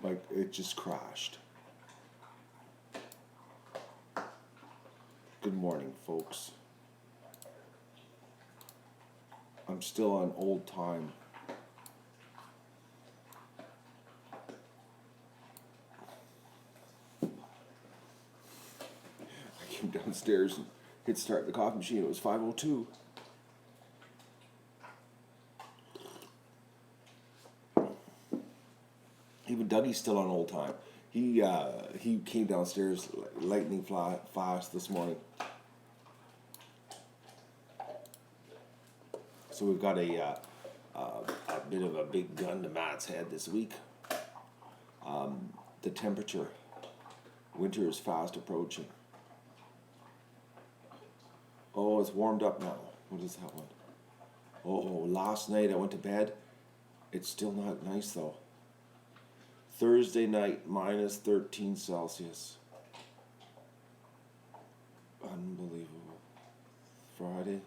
Like, it just crashed. Good morning, folks. I'm still on old time. I came downstairs and hit start the coffee machine. It was 5:02. Even Dougie's still on old time. He came downstairs lightning fast this morning. So we've got a bit of a big gun to Matt's head this week. The temperature, winter is fast approaching. Oh, it's warmed up now. What is that one? Oh, last night I went to bed. It's still not nice though. Thursday night, minus 13 Celsius. Unbelievable. Friday,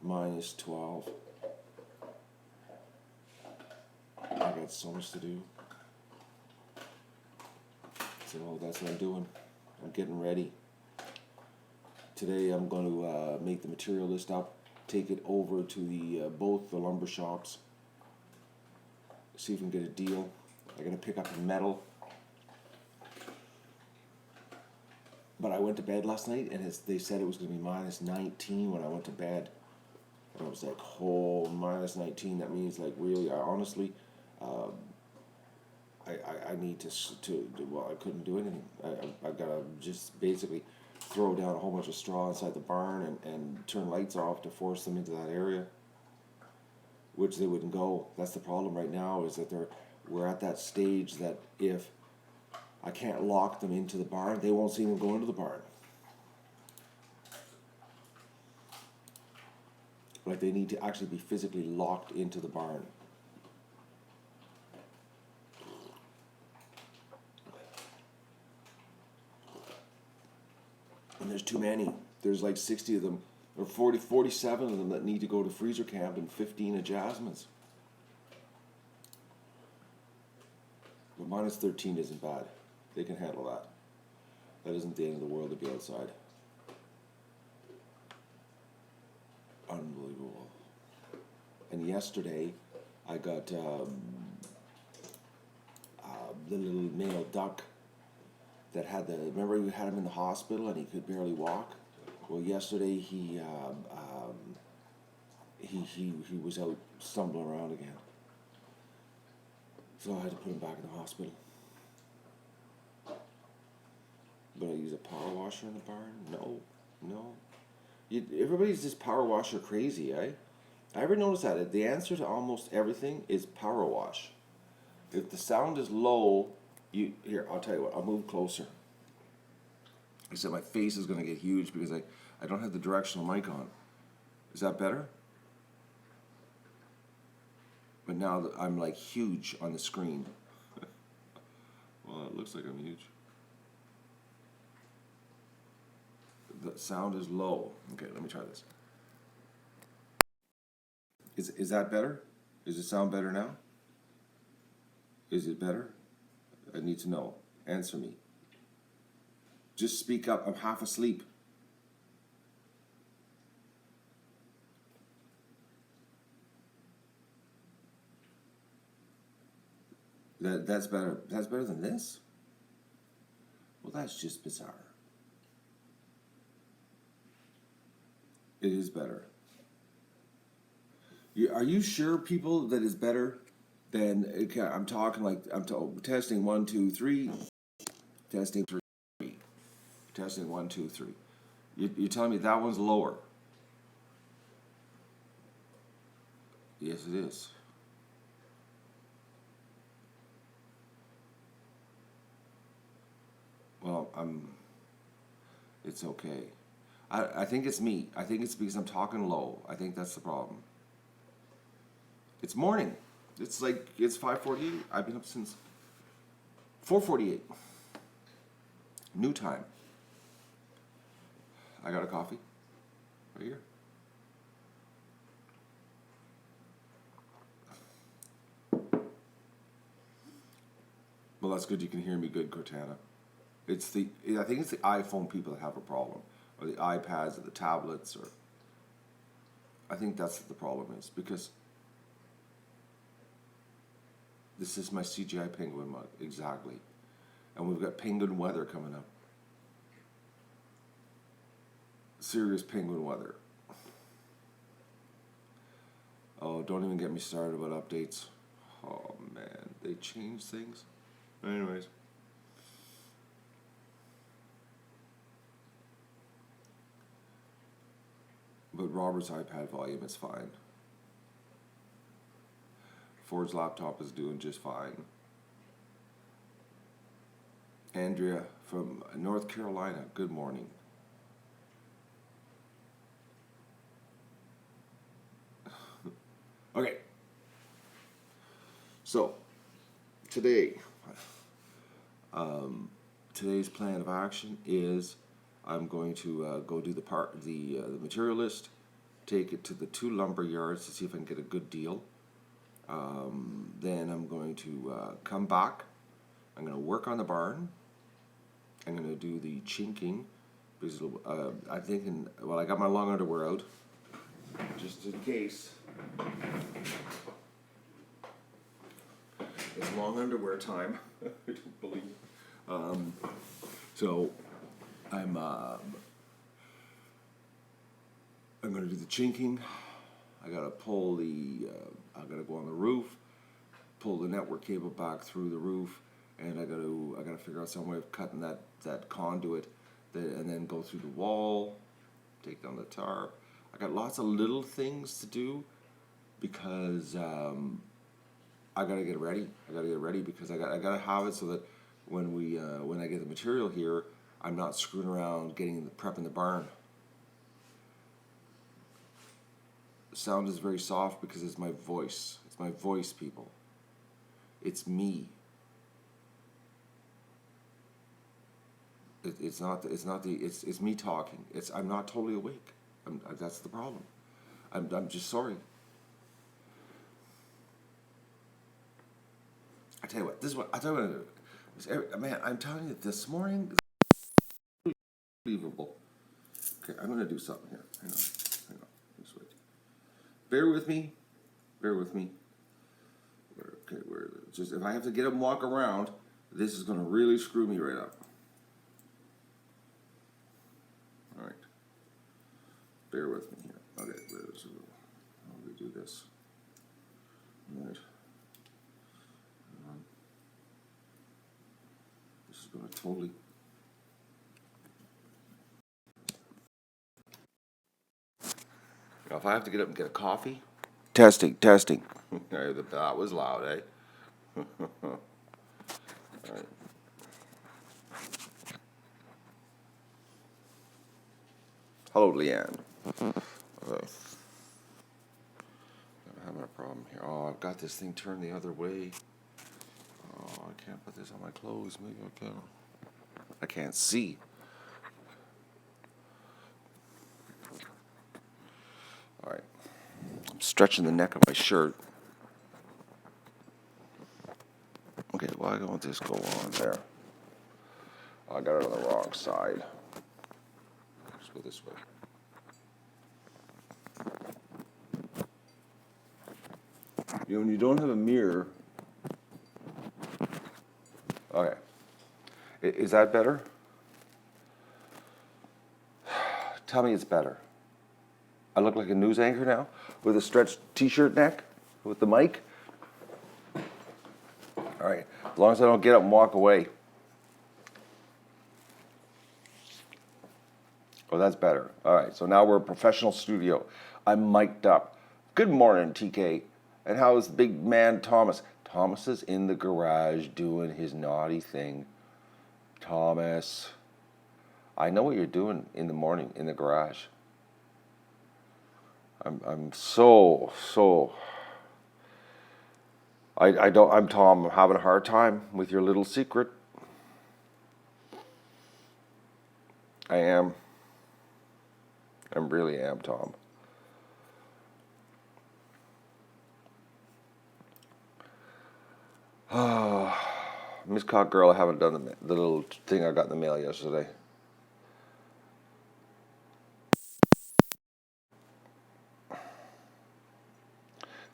minus 12. I got so much to do. So that's what I'm doing. I'm getting ready. Today I'm going to make the material list up, take it over to the both the lumber shops, see if we can get a deal. I gotta pick up the metal. But I went to bed last night and they said it was gonna be minus 19 when I went to bed. And I was like, oh, minus 19, that means like really, I honestly, I need to, well, I couldn't do anything. I gotta just basically throw down a whole bunch of straw inside the barn and turn lights off to force them into that area, which they wouldn't go. That's the problem right now, is that we're at that stage that if I can't lock them into the barn, they won't see them go into the barn. Like, they need to actually be physically locked into the barn. And there's too many. There's like 60 of them, or 47 of them that need to go to freezer camp and 15 adjustments. But minus 13 isn't bad. They can handle that. That isn't the end of the world to be outside. Unbelievable. And yesterday, I got the little male duck that had remember we had him in the hospital and he could barely walk? Well, yesterday he was out stumbling around again. So I had to put him back in the hospital. But I use a power washer in the barn? No. Everybody's just power washer crazy, eh? I ever noticed that? The answer to almost everything is power wash. If the sound is low, here, I'll tell you what, I'll move closer. Except my face is going to get huge because I don't have the directional mic on. Is that better? But now I'm like huge on the screen. Well, it looks like I'm huge. The sound is low. Okay, let me try this. Is that better? Does it sound better now? Is it better? I need to know. Answer me. Just speak up. I'm half asleep. That's better. That's better than this? Well, that's just bizarre. It is better. Are you sure, people, that is better than? Okay, I'm talking like testing 1, 2, 3, testing 3, testing 1, 2, 3. You're telling me that one's lower? Yes, it is. Well, it's okay. I think it's me. I think it's because I'm talking low. I think that's the problem. It's morning. It's 5:48. I've been up since 4:48. New time. I got a coffee right here. Well, that's good. You can hear me good, Cortana. I think it's the iPhone people that have a problem, or the iPads, or the tablets, or I think that's what the problem is, because this is my CGI penguin mug, exactly, and we've got penguin weather coming up. Serious penguin weather. Oh, don't even get me started about updates. Oh man, they change things. Anyways. But Robert's iPad volume is fine. Ford's laptop is doing just fine. Andrea from North Carolina, good morning. Okay. So, today, today's plan of action is I'm going to go do the material list, take it to the 2 lumber yards to see if I can get a good deal. Then I'm going to come back. I'm going to work on the barn. I'm going to do the chinking because I'm thinking. Well, I got my long underwear out just in case. It's long underwear time. I don't believe. So I'm going to do the chinking. I gotta pull I gotta go on the roof, pull the network cable back through the roof, and I gotta figure out some way of cutting that conduit, and then go through the wall, take down the tarp. I got lots of little things to do because I gotta get ready. I gotta get ready because I gotta have it so that when I get the material here, I'm not screwing around prepping the barn. The sound is very soft because it's my voice. It's my voice, people. It's me. It's me talking. I'm not totally awake. That's the problem. I'm just sorry. I tell you what. This is what I tell you what. Man, I'm telling you, this morning is unbelievable. Okay, I'm gonna do something here. Hang on. Just wait. Bear with me. Okay, just if I have to get up and walk around, this is gonna really screw me right up. All right. Bear with me here. Okay, so how do we do this? All right. This is gonna totally. Now, if I have to get up and get a coffee. Testing. That was loud, eh? All right. Hello, Leanne. Okay. I'm having a problem here. Oh, I've got this thing turned the other way. Oh, I can't put this on my clothes. Maybe I can. I can't see. All right. I'm stretching the neck of my shirt. Okay, why don't this go on there? Oh, I got it on the wrong side. Let's go this way. You know, when you don't have a mirror. Okay. Is that better? Tell me it's better. I look like a news anchor now with a stretched t-shirt neck with the mic. All right, as long as I don't get up and walk away. Oh, that's better. All right, so now we're a professional studio. I'm mic'd up. Good morning, TK. And how's big man Thomas? Thomas is in the garage doing his naughty thing. Thomas, I know what you're doing in the morning in the garage. I'm so I'm Tom. I'm having a hard time with your little secret. I really am, Tom. Miss Cock Girl, I haven't done the little thing I got in the mail yesterday.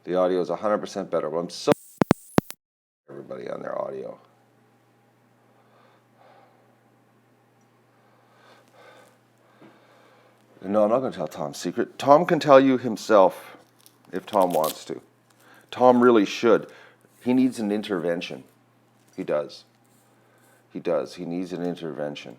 The audio is 100% better. But I'm so everybody on their audio. No, I'm not going to tell Tom's secret. Tom can tell you himself if Tom wants to. Tom really should. He needs an intervention. He does. He does. He needs an intervention.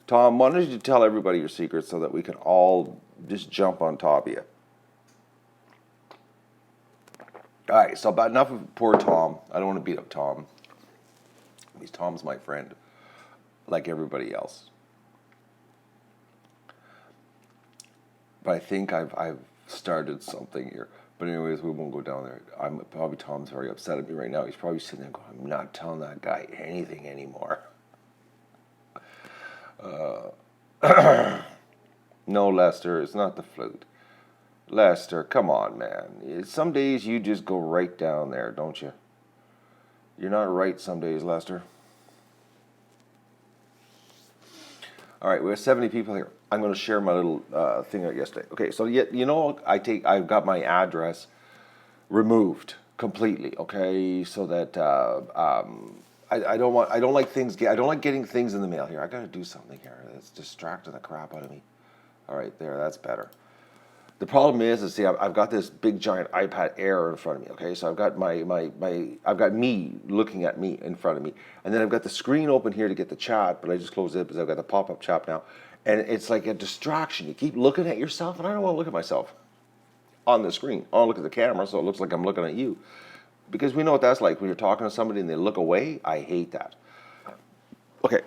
Tom, why don't you tell everybody your secrets so that we can all just jump on top of you? All right, so about enough of poor Tom. I don't want to beat up Tom. Tom's my friend, like everybody else. But I think I've started something here. But anyways, we won't go down there. Probably Tom's very upset at me right now. He's probably sitting there going, I'm not telling that guy anything anymore. No, Lester, it's not the flute. Lester, come on, man. Some days you just go right down there, don't you? You're not right some days, Lester. All right, we have 70 people here. I'm going to share my little thing out yesterday. Okay, so I've got my address removed completely. Okay, so that I don't like getting things in the mail here. I got to do something here. That's distracting the crap out of me. All right, there, that's better. The problem is see, I've got this big giant iPad Air in front of me. Okay, so I've got I've got me looking at me in front of me, and then I've got the screen open here to get the chat, but I just closed it because I've got the pop-up chat now, and it's like a distraction. You keep looking at yourself, and I don't want to look at myself on the screen. I want to look at the camera, so it looks like I'm looking at you, because we know what that's like when you're talking to somebody and they look away. I hate that. Okay,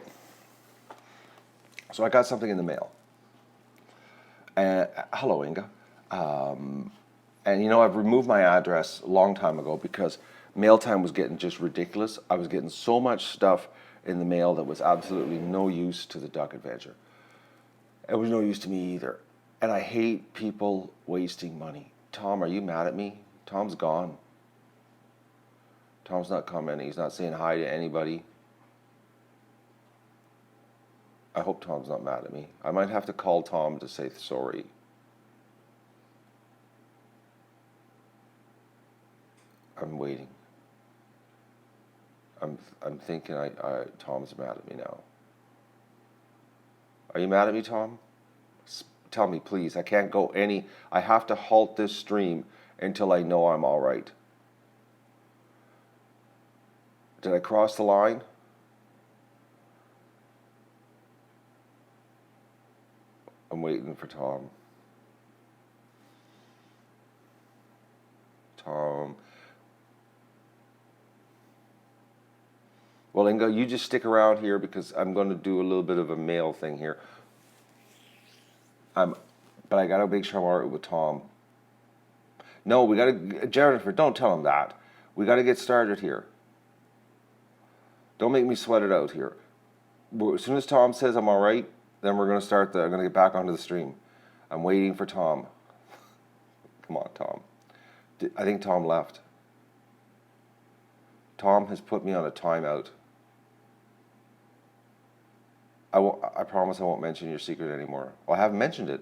so I got something in the mail. Hello, Inga. And I've removed my address a long time ago because mail time was getting just ridiculous. I was getting so much stuff in the mail that was absolutely no use to the Duck Adventure. It was no use to me either. And I hate people wasting money. Tom, are you mad at me? Tom's gone. Tom's not commenting. He's not saying hi to anybody. I hope Tom's not mad at me. I might have to call Tom to say sorry. I'm waiting. I'm thinking Tom's mad at me now. Are you mad at me, Tom? Tell me, please. I can't go any. I have to halt this stream until I know I'm all right. Did I cross the line? I'm waiting for Tom. Tom. Well, Inga, you just stick around here because I'm going to do a little bit of a mail thing here. But I got to make sure I'm all right with Tom. No, we got to, Jennifer, don't tell him that. We got to get started here. Don't make me sweat it out here. As soon as Tom says I'm all right, then we're going to start I'm going to get back onto the stream. I'm waiting for Tom. Come on, Tom. I think Tom left. Tom has put me on a timeout. I promise I won't mention your secret anymore. Well, I haven't mentioned it.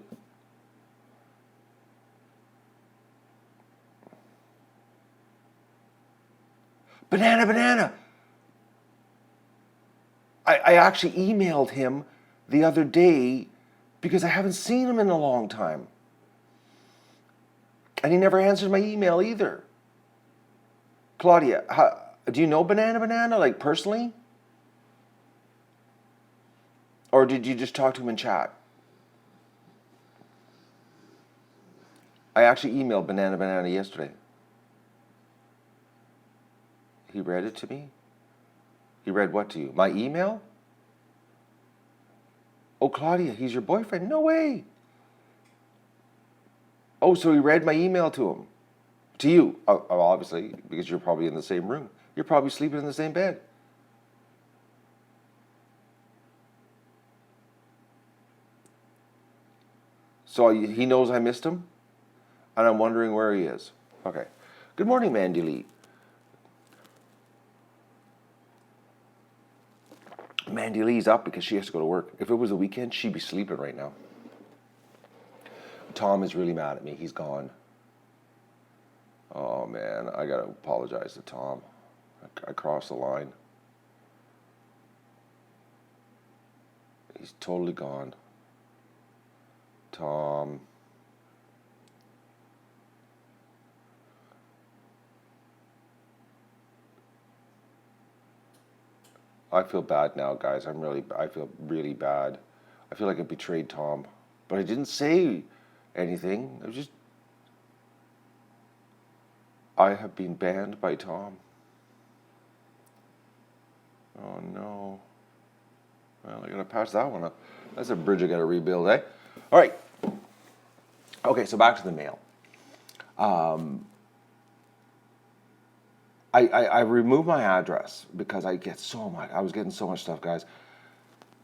Banana! I actually emailed him the other day because I haven't seen him in a long time. And he never answered my email either. Claudia, do you know Banana, like personally? Or did you just talk to him in chat? I actually emailed Banana yesterday. He read it to me? He read what to you? My email? Oh, Claudia, he's your boyfriend? No way. Oh, so he read my email to him. To you. Oh, obviously, because you're probably in the same room. You're probably sleeping in the same bed. So he knows I missed him? And I'm wondering where he is. Okay. Good morning, Mandy Lee. Mandy Lee's up because she has to go to work. If it was a weekend, she'd be sleeping right now. Tom is really mad at me. He's gone. Oh, man. I got to apologize to Tom. I crossed the line. He's totally gone. Tom. I feel bad now, guys. I feel really bad. I feel like I betrayed Tom. But I didn't say anything. I have been banned by Tom. Oh, no. Well, I gotta patch that one up. That's a bridge I gotta rebuild, eh? All right. Okay, so back to the mail. I removed my address because I was getting so much stuff, guys.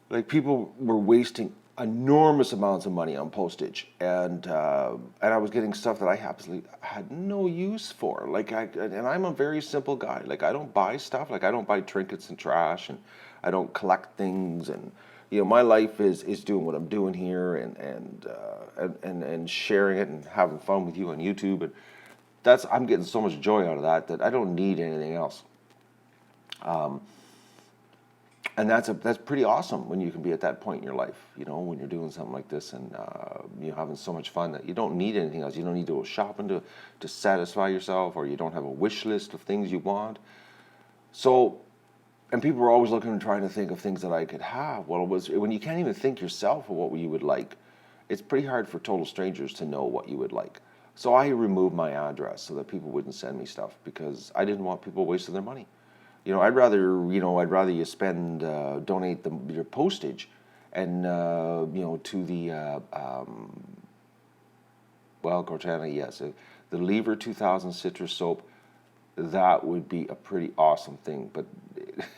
Like, people were wasting enormous amounts of money on postage, and I was getting stuff that I absolutely had no use for. And I'm a very simple guy. Like, I don't buy stuff. Like, I don't buy trinkets and trash, and I don't collect things. And my life is doing what I'm doing here, and sharing it and having fun with you on YouTube, and I'm getting so much joy out of that I don't need anything else. And that's pretty awesome when you can be at that point in your life, when you're doing something like this, and you're having so much fun that you don't need anything else. You don't need to go shopping to satisfy yourself, or you don't have a wish list of things you want. So, and people were always looking and trying to think of things that I could have. Well, when you can't even think yourself of what you would like, it's pretty hard for total strangers to know what you would like. So I removed my address so that people wouldn't send me stuff, because I didn't want people wasting their money. I'd rather you donate your postage, and to the Cortana, yes, the Lever 2000 citrus soap. That would be a pretty awesome thing, but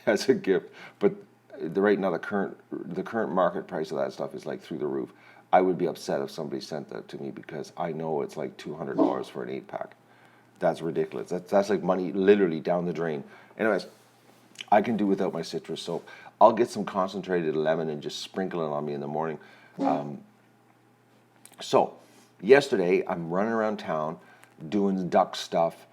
as a gift. But right now, the current market price of that stuff is like through the roof. I would be upset if somebody sent that to me, because I know it's like $200 for an 8-pack. That's ridiculous. That's like money literally down the drain. Anyways, I can do without my citrus soap. I'll get some concentrated lemon and just sprinkle it on me in the morning. So, yesterday, I'm running around town doing duck stuff,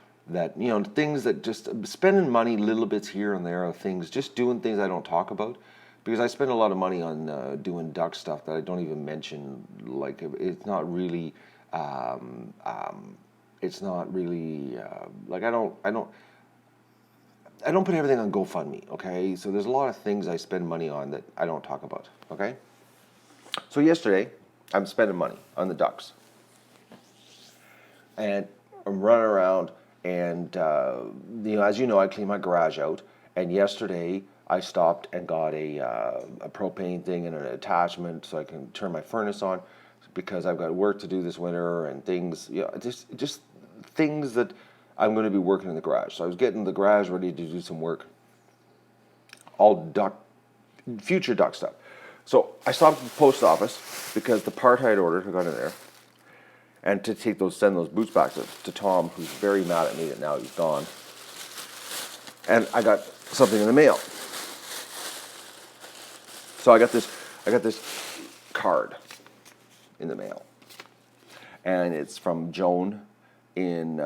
things that just spending money, little bits here and there of things, just doing things I don't talk about. Because I spend a lot of money on doing duck stuff that I don't even mention. Like, it's not really, like, I don't put everything on GoFundMe, okay? So there's a lot of things I spend money on that I don't talk about, okay? So yesterday, I'm spending money on the ducks. And I'm running around, and, as you know, I clean my garage out. And yesterday, I stopped and got a propane thing and an attachment so I can turn my furnace on, because I've got work to do this winter and things, just things that I'm going to be working in the garage. So I was getting the garage ready to do some work, all future duck stuff. So I stopped at the post office because the part I had ordered had gone in there, and to send those boots back to Tom, who's very mad at me that now he's gone. And I got something in the mail. So I got this card in the mail, and it's from Joan in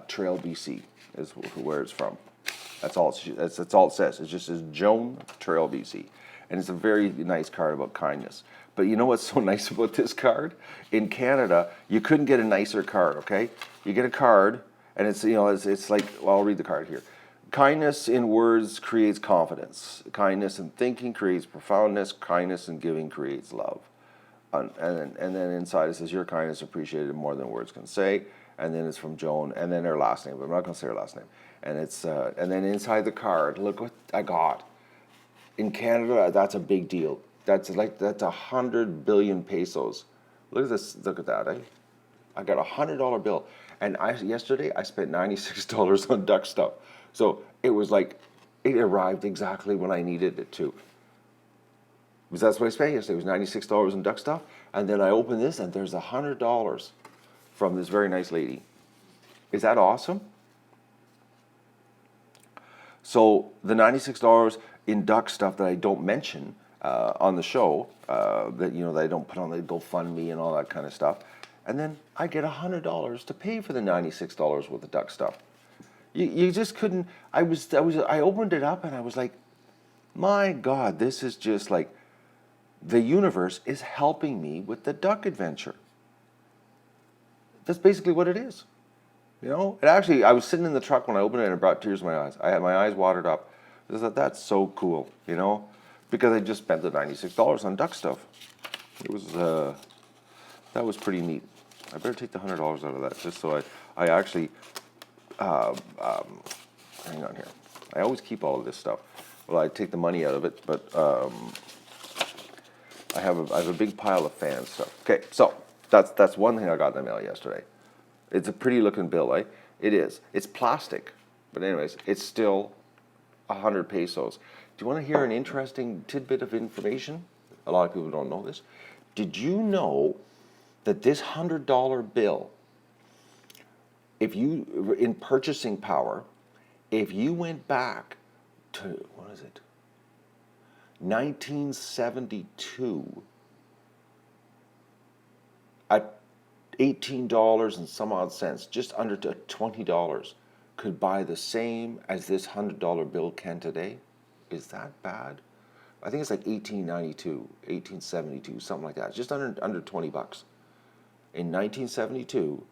Trail, BC, is where it's from. That's all it says. It just says Joan, Trail, BC, and it's a very nice card about kindness. But you know what's so nice about this card? In Canada, you couldn't get a nicer card. Okay, you get a card, and it's like, well, I'll read the card here. Kindness in words creates confidence. Kindness in thinking creates profoundness. Kindness in giving creates love. And then inside it says, your kindness appreciated more than words can say. And then it's from Joan, and then her last name, but I'm not going to say her last name. And it's and then inside the card, look what I got. In Canada, that's a big deal. That's 100 billion pesos. Look at this. Look at that. I got $100 bill, and yesterday I spent $96 on duck stuff. So it was like, it arrived exactly when I needed it to. Because that's what I spent yesterday. It was $96 in duck stuff. And then I opened this, and there's $100 from this very nice lady. Is that awesome? So the $96 in duck stuff that I don't mention on the show, that that I don't put on the GoFundMe and all that kind of stuff, and then I get $100 to pay for the $96 worth of duck stuff. You just couldn't. I opened it up and I was like, my God, this is just like the universe is helping me with the duck adventure. That's basically what it is. And actually, I was sitting in the truck when I opened it and it brought tears to my eyes. I had my eyes watered up. I thought, that's so cool, because I just spent the $96 on duck stuff. It was, that was pretty neat. I better take the $100 out of that just so I actually, hang on here. I always keep all of this stuff. Well, I take the money out of it, but I have a big pile of fan stuff. Okay, so that's one thing I got in the mail yesterday. It's a pretty looking bill, eh? It is. It's plastic, but anyways, it's still 100 pesos. Do you want to hear an interesting tidbit of information? A lot of people don't know this. Did you know that this $100 bill, if you, in purchasing power, if you went back to, 1972, at $18 and some odd cents, just under $20, could buy the same as this $100 bill can today? Is that bad? I think it's like 1892, 1872, something like that. Just under 20 bucks. In 1972,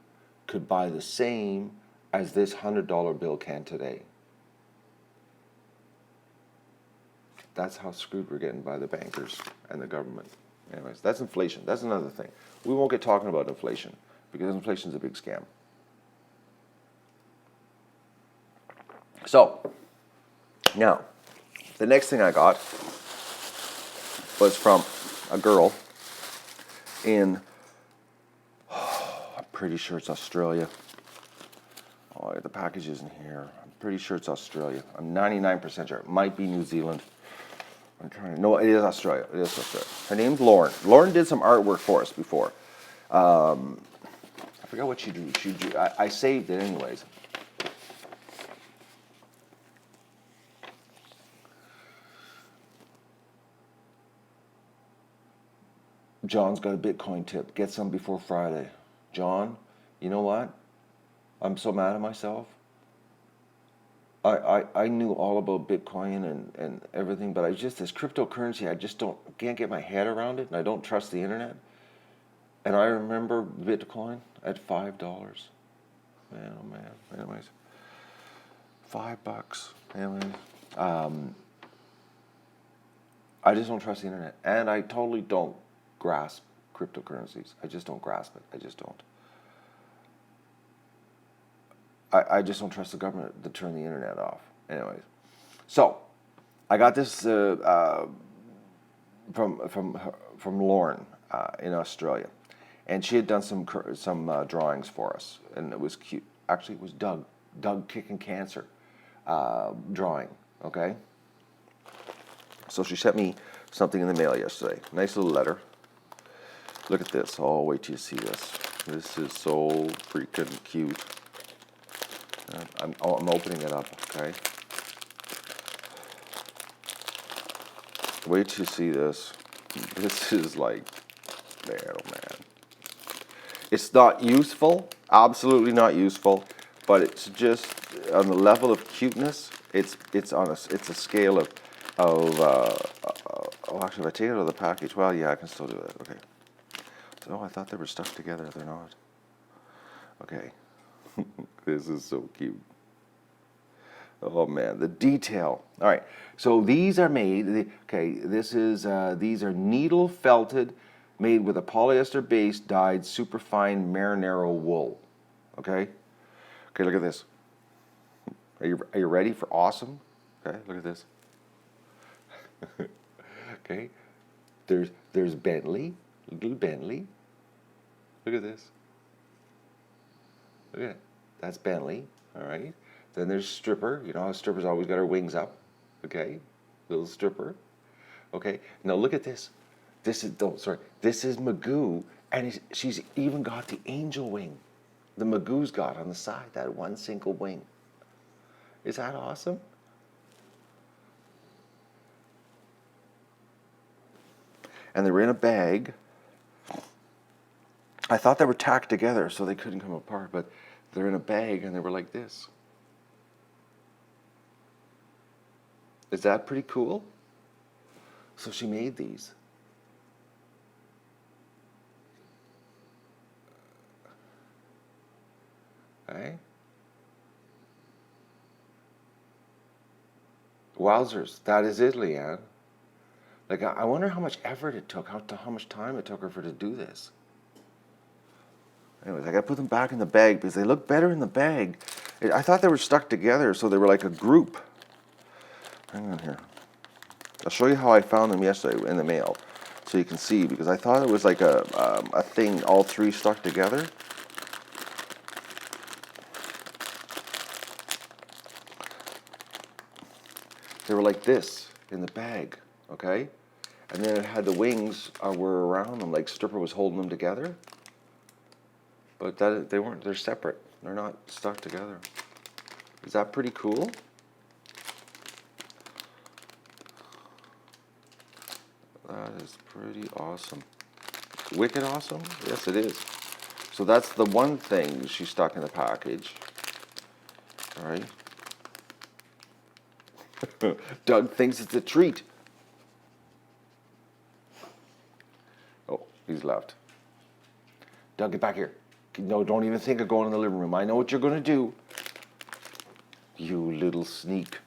could buy the same as this $100 bill can today. That's how screwed we're getting by the bankers and the government. Anyways, that's inflation. That's another thing. We won't get talking about inflation because inflation is a big scam. So, now, the next thing I got was from a girl in, I'm pretty sure it's Australia. Oh, the package isn't here. I'm pretty sure it's Australia. I'm 99% sure. It might be New Zealand. No, it is Australia. It is Australia. Her name's Lauren. Lauren did some artwork for us before. I forgot what she drew. I saved it anyways. John's got a Bitcoin tip. Get some before Friday. John, you know what? I'm so mad at myself. I knew all about Bitcoin and everything, but this cryptocurrency, I just can't get my head around it, and I don't trust the internet. And I remember Bitcoin at $5. Man, oh man. Anyways, $5. Anyways, I just don't trust the internet, and I totally don't grasp cryptocurrencies. I just don't grasp it. I just don't. I just don't trust the government to turn the internet off. Anyways, so I got this from Lauren in Australia, and she had done some drawings for us, and it was cute. Actually, it was Doug kicking cancer drawing. Okay, so she sent me something in the mail yesterday. Nice little letter. Look at this. Oh, wait till you see this. This is so freaking cute. I'm opening it up, okay? Wait till you see this. This is like, man, oh man. It's not useful, absolutely not useful, but it's just on the level of cuteness. It's a scale of oh, actually, if I take it out of the package, well, yeah, I can still do that. Okay. So, I thought they were stuck together. They're not. Okay. This is so cute. Oh man, the detail. All right, so these are made. Okay, these are needle felted, made with a polyester base dyed superfine Marinero wool. Okay, look at this. Are you ready for awesome? Okay, look at this. Okay, there's Bentley, little Bentley. Look at this. Look at it. That's Bentley, all right? Then there's Stripper. You know how Stripper's always got her wings up, okay? Little Stripper. Okay, now look at this. This is Magoo, and she's even got the angel wing. the Magoo's got on the side, that one single wing. Is that awesome? And they were in a bag. I thought they were tacked together so they couldn't come apart, but they're in a bag and they were like this. Is that pretty cool? So she made these. Right? Wowzers, that is it, Leanne. Like, I wonder how much effort it took, how much time it took her to do this. Anyways, I gotta put them back in the bag because they look better in the bag. I thought they were stuck together, so they were like a group. Hang on here. I'll show you how I found them yesterday in the mail, so you can see, because I thought it was like a thing, all three stuck together. They were like this in the bag, okay? And then it had the wings were around them, like Stripper was holding them together. But they weren't, they're separate. They're not stuck together. Is that pretty cool? That is pretty awesome. Wicked awesome? Yes, it is. So that's the one thing she stuck in the package. All right. Doug thinks it's a treat. Oh, he's left. Doug, get back here. No, don't even think of going in the living room. I know what you're going to do. You little sneak.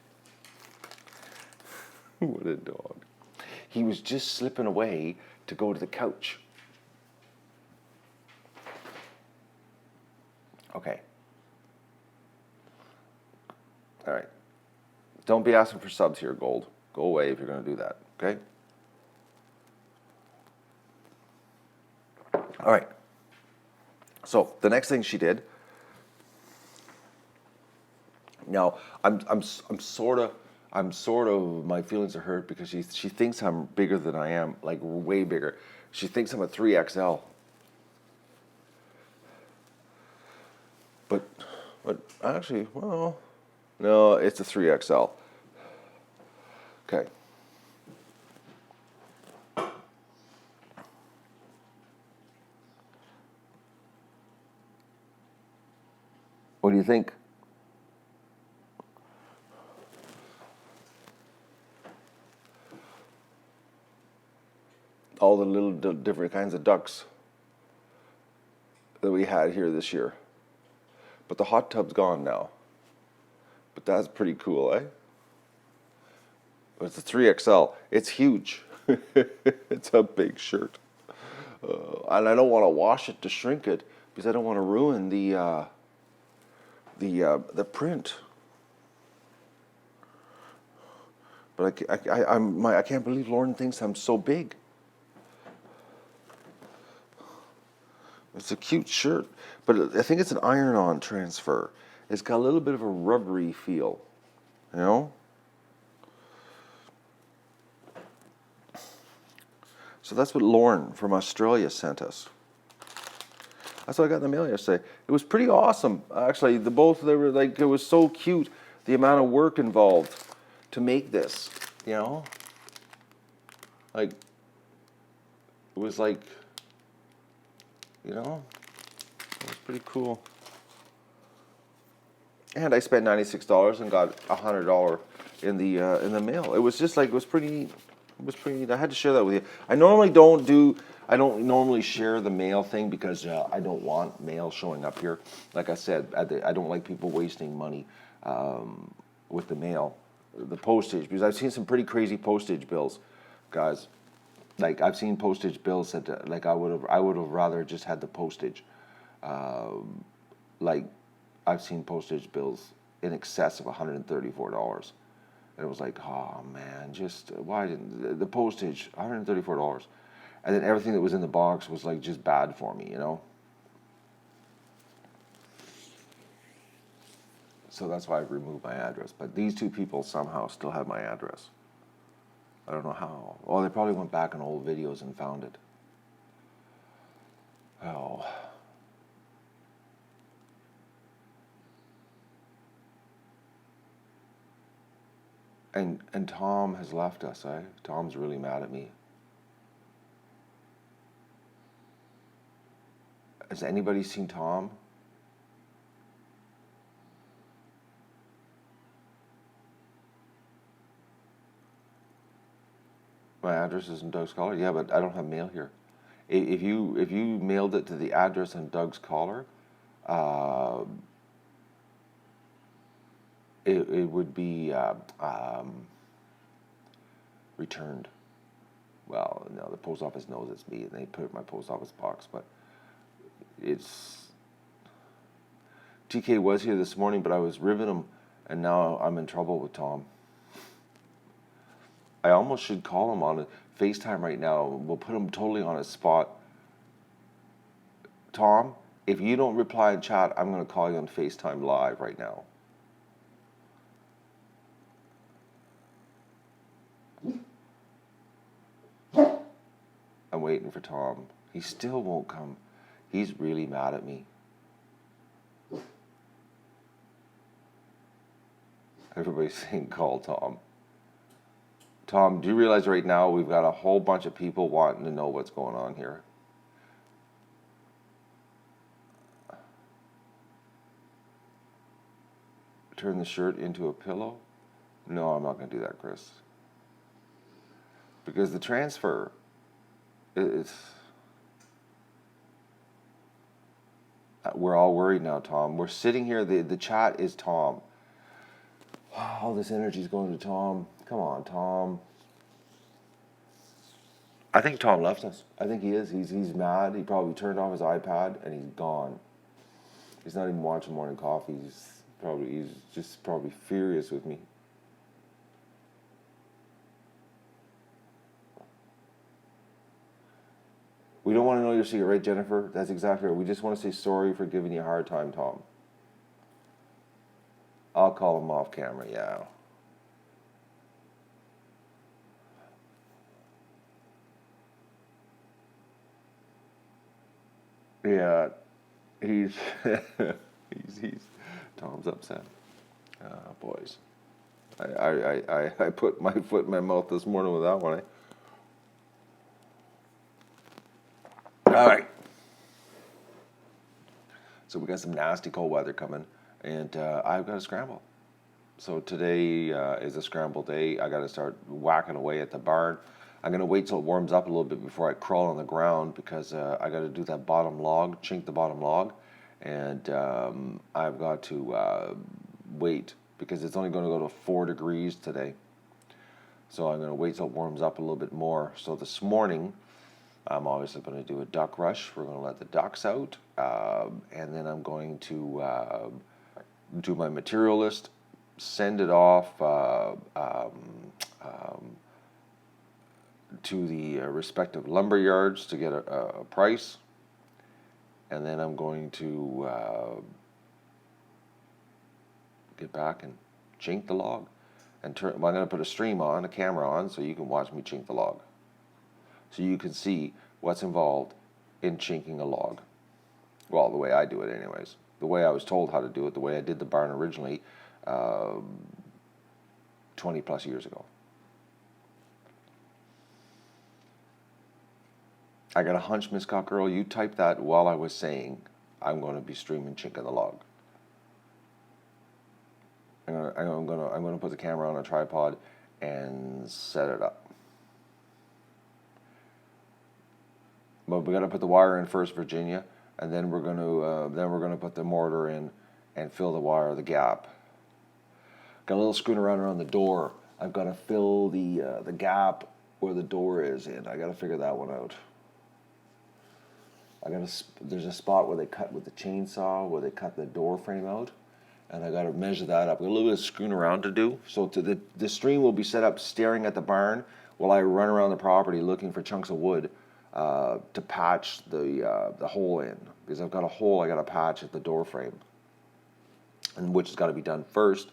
What a dog. He was just slipping away to go to the couch. Okay. All right. Don't be asking for subs here, Gold. Go away if you're going to do that, okay? All right. So the next thing she did. Now I'm sort of my feelings are hurt because she thinks I'm bigger than I am, like way bigger. She thinks I'm a 3XL. But actually, well, no, it's a 3XL. Okay. What do you think? All the little different kinds of ducks that we had here this year. But the hot tub's gone now. But that's pretty cool, eh? It's a 3XL. It's huge. It's a big shirt. And I don't want to wash it to shrink it because I don't want to ruin the print. But I can't believe Lauren thinks I'm so big. It's a cute shirt, but I think it's an iron-on transfer. It's got a little bit of a rubbery feel, you know? So that's what Lauren from Australia sent us. That's what I got in the mail yesterday. It was pretty awesome, actually. They were like, it was so cute, the amount of work involved to make this, you know? Like, it was like, you know, it was pretty cool. And I spent $96 and got $100 in the mail. It was just like, it was pretty neat. I had to share that with you. I don't normally share the mail thing because I don't want mail showing up here. Like I said, I don't like people wasting money with the mail, the postage, because I've seen some pretty crazy postage bills, guys. Like I've seen postage bills that like I would have rather just had the postage. Like I've seen postage bills in excess of $134. And it was like, oh man, just why didn't the postage $134, and then everything that was in the box was like just bad for me, you know. So that's why I removed my address. But these two people somehow still have my address. I don't know how. Oh, they probably went back in old videos and found it. Oh. And Tom has left us, eh? Tom's really mad at me. Has anybody seen Tom? My address is in Doug's Collar. Yeah, but I don't have mail here. If you mailed it to the address in Doug's Collar, uh, it would be returned. Well, no, the post office knows it's me, and they put it in my post office box. But it's TK was here this morning, but I was ribbing him, and now I'm in trouble with Tom. I almost should call him on a FaceTime right now. We'll put him totally on his spot. Tom, if you don't reply in chat, I'm going to call you on FaceTime live right now. I'm waiting for Tom. He still won't come. He's really mad at me. Everybody's saying call Tom. Tom, do you realize right now we've got a whole bunch of people wanting to know what's going on here? Turn the shirt into a pillow? No, I'm not going to do that, Chris. Because the transfer, it's... We're all worried now, Tom. We're sitting here, the chat is Tom. All this energy is going to Tom. Come on, Tom. I think Tom left us. I think he is. He's mad. He probably turned off his iPad and he's gone. He's not even watching Morning Coffee. He's just probably furious with me. We don't want to know your secret, right, Jennifer? That's exactly right. We just want to say sorry for giving you a hard time, Tom. I'll call him off camera, yeah. Yeah, he's he's Tom's upset. Boys, I put my foot in my mouth this morning with that one. All right. So we got some nasty cold weather coming, and I've got to scramble. So today is a scramble day. I got to start whacking away at the barn. I'm going to wait till it warms up a little bit before I crawl on the ground because I got to do that bottom log, chink the bottom log, and I've got to wait because it's only going to go to 4 degrees today. So I'm going to wait till it warms up a little bit more. So this morning, I'm obviously going to do a duck rush. We're going to let the ducks out, and then I'm going to do my material list, send it off to the respective lumber yards to get a price, and then I'm going to get back and chink the log, and I'm going to put a camera on, so you can watch me chink the log, so you can see what's involved in chinking a log. Well, the way I do it, anyways. The way I was told how to do it, the way I did the barn originally, 20 plus years ago. I got a hunch, Miss Cockerel, you typed that while I was saying I'm going to be streaming chinking the log. I'm going to put the camera on a tripod and set it up. But we got to put the wire in first, Virginia, and then we're going to put the mortar in and fill the gap. Got a little screwing around the door. I've got to fill the gap where the door is in. I got to figure that one out. There's a spot where they cut with the chainsaw, where they cut the door frame out, and I got to measure that up. A little bit of screwing around to do. So the stream will be set up staring at the barn while I run around the property looking for chunks of wood to patch the hole in, because I've got a hole I got to patch at the door frame, and which has got to be done first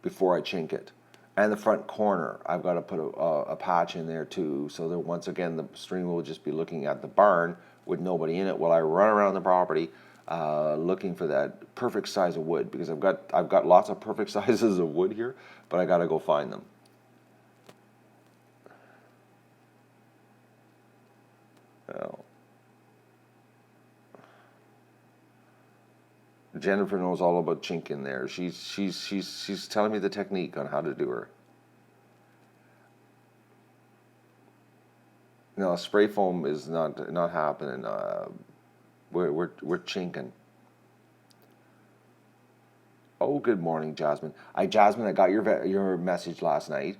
before I chink it. And the front corner, I've got to put a patch in there too, so that once again the stream will just be looking at the barn with nobody in it while I run around the property looking for that perfect size of wood, because I've got lots of perfect sizes of wood here, but I gotta go find them. Oh. Jennifer knows all about chink in there. She's telling me the technique on how to do her. No, spray foam is not happening. We're chinking. Oh, good morning, Jasmine. Jasmine, I got your message last night,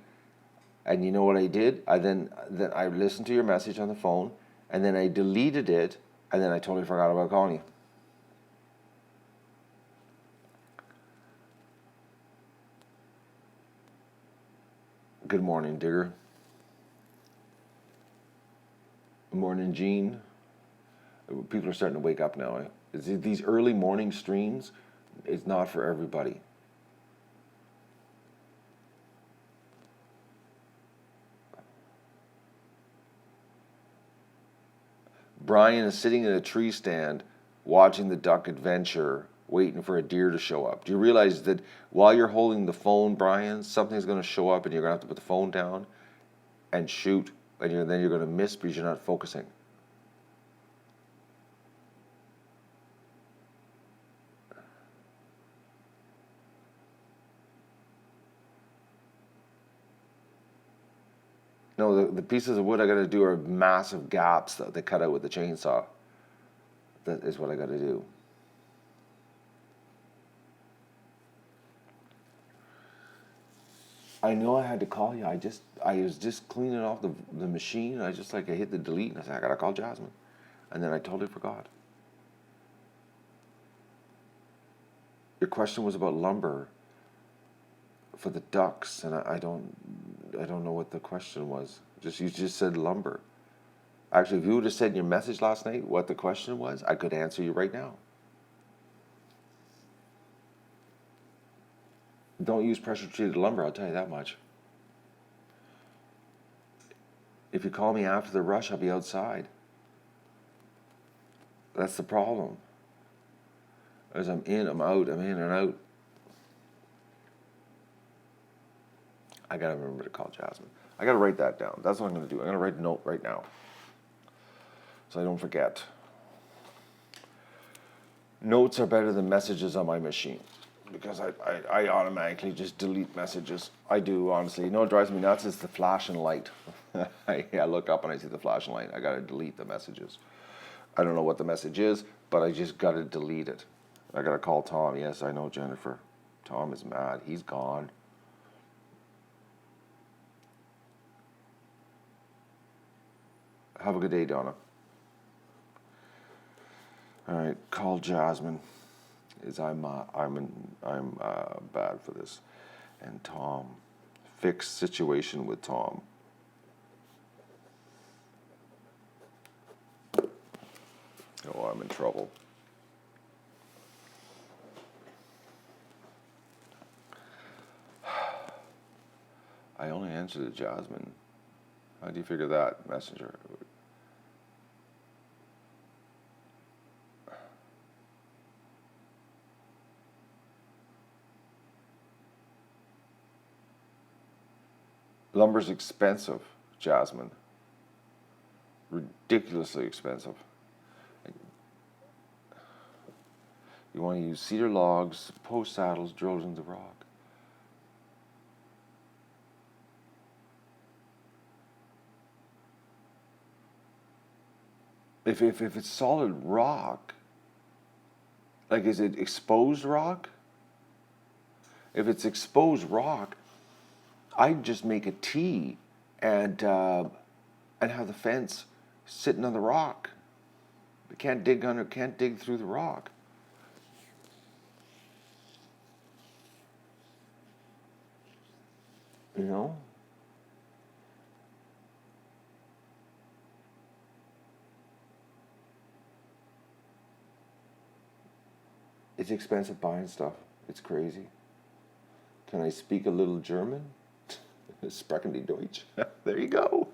and you know what I did? Then I listened to your message on the phone, and then I deleted it, and then I totally forgot about calling you. Good morning, Digger. Good morning, Jean. People are starting to wake up now. These early morning streams, it's not for everybody. Brian is sitting in a tree stand watching the duck adventure, waiting for a deer to show up. Do you realize that while you're holding the phone, Brian, something's going to show up and you're going to have to put the phone down and shoot, and then you're going to miss because you're not focusing? No, the pieces of wood I got to do are massive gaps that they cut out with the chainsaw. That is what I got to do. I know I had to call you. I was just cleaning off the machine. I hit the delete and I said I gotta call Jasmine, and then I totally forgot. Your question was about lumber for the ducks, and I don't know what the question was. You just said lumber. Actually, if you would have said in your message last night what the question was, I could answer you right now. Don't use pressure treated lumber, I'll tell you that much. If you call me after the rush, I'll be outside. That's the problem. As I'm in, I'm out, I'm in and out. I gotta remember to call Jasmine. I gotta write that down. That's what I'm gonna do. I'm gonna write a note right now, so I don't forget. Notes are better than messages on my machine, because I automatically just delete messages. I do, honestly. You know what drives me nuts is the flashing light. I look up and I see the flashing light. I gotta delete the messages. I don't know what the message is, but I just gotta delete it. I gotta call Tom. Yes, I know, Jennifer. Tom is mad. He's gone. Have a good day, Donna. All right, call Jasmine. I'm bad for this. And Tom, fix situation with Tom. Oh, I'm in trouble. I only answered to Jasmine. How do you figure that, Messenger? Lumber's expensive, Jasmine. Ridiculously expensive. You want to use cedar logs, post saddles drilled into rock. If it's solid rock, like, is it exposed rock? If it's exposed rock, I'd just make a T and have the fence sitting on the rock. It can't dig through the rock. You know? It's expensive buying stuff. It's crazy. Can I speak a little German? Sprechen die Deutsch. There you go.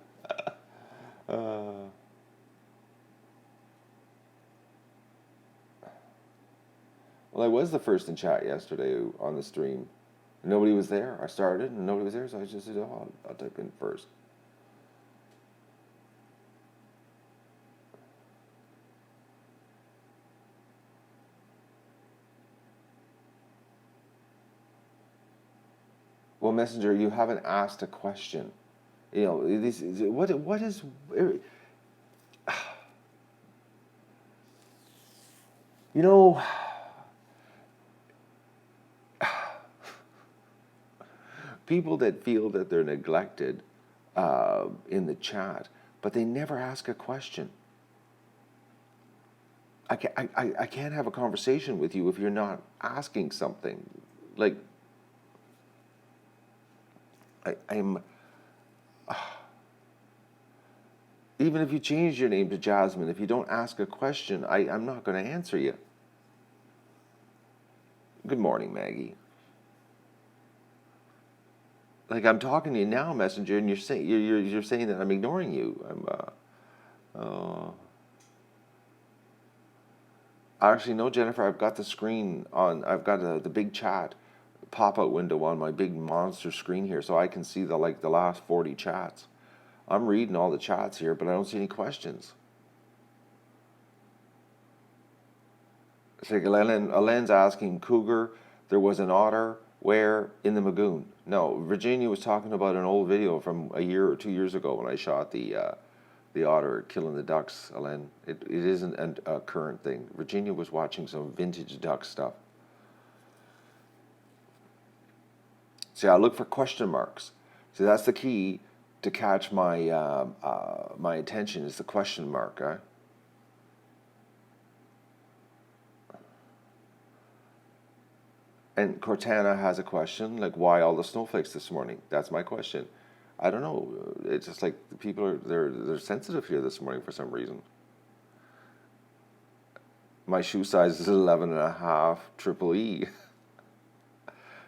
Well, I was the first in chat yesterday on the stream. Nobody was there. I started and nobody was there, so I just said, oh, I'll type in first. Well, Messenger, you haven't asked a question. You know, what is, you know, people that feel that they're neglected in the chat, but they never ask a question. I can't have a conversation with you if you're not asking something. Like, I'm, even if you change your name to Jasmine, if you don't ask a question, I'm not going to answer you. Good morning, Maggie. Like, I'm talking to you now, Messenger, and you're saying that I'm ignoring you. Actually, no, Jennifer. I've got the screen on. I've got the big chat pop-out window on my big monster screen here, so I can see the last 40 chats. I'm reading all the chats here, but I don't see any questions. It's like Ellen's asking, Cougar, there was an otter, where? In the Magoon. No, Virginia was talking about an old video from a year or 2 years ago when I shot the otter killing the ducks, Ellen. It isn't a current thing. Virginia was watching some vintage duck stuff. See, I look for question marks. See, that's the key to catch my my attention is the question mark. And Cortana has a question, like, why all the snowflakes this morning? That's my question. I don't know. It's just like the people are they're sensitive here this morning for some reason. My shoe size is 11 and a half, triple E.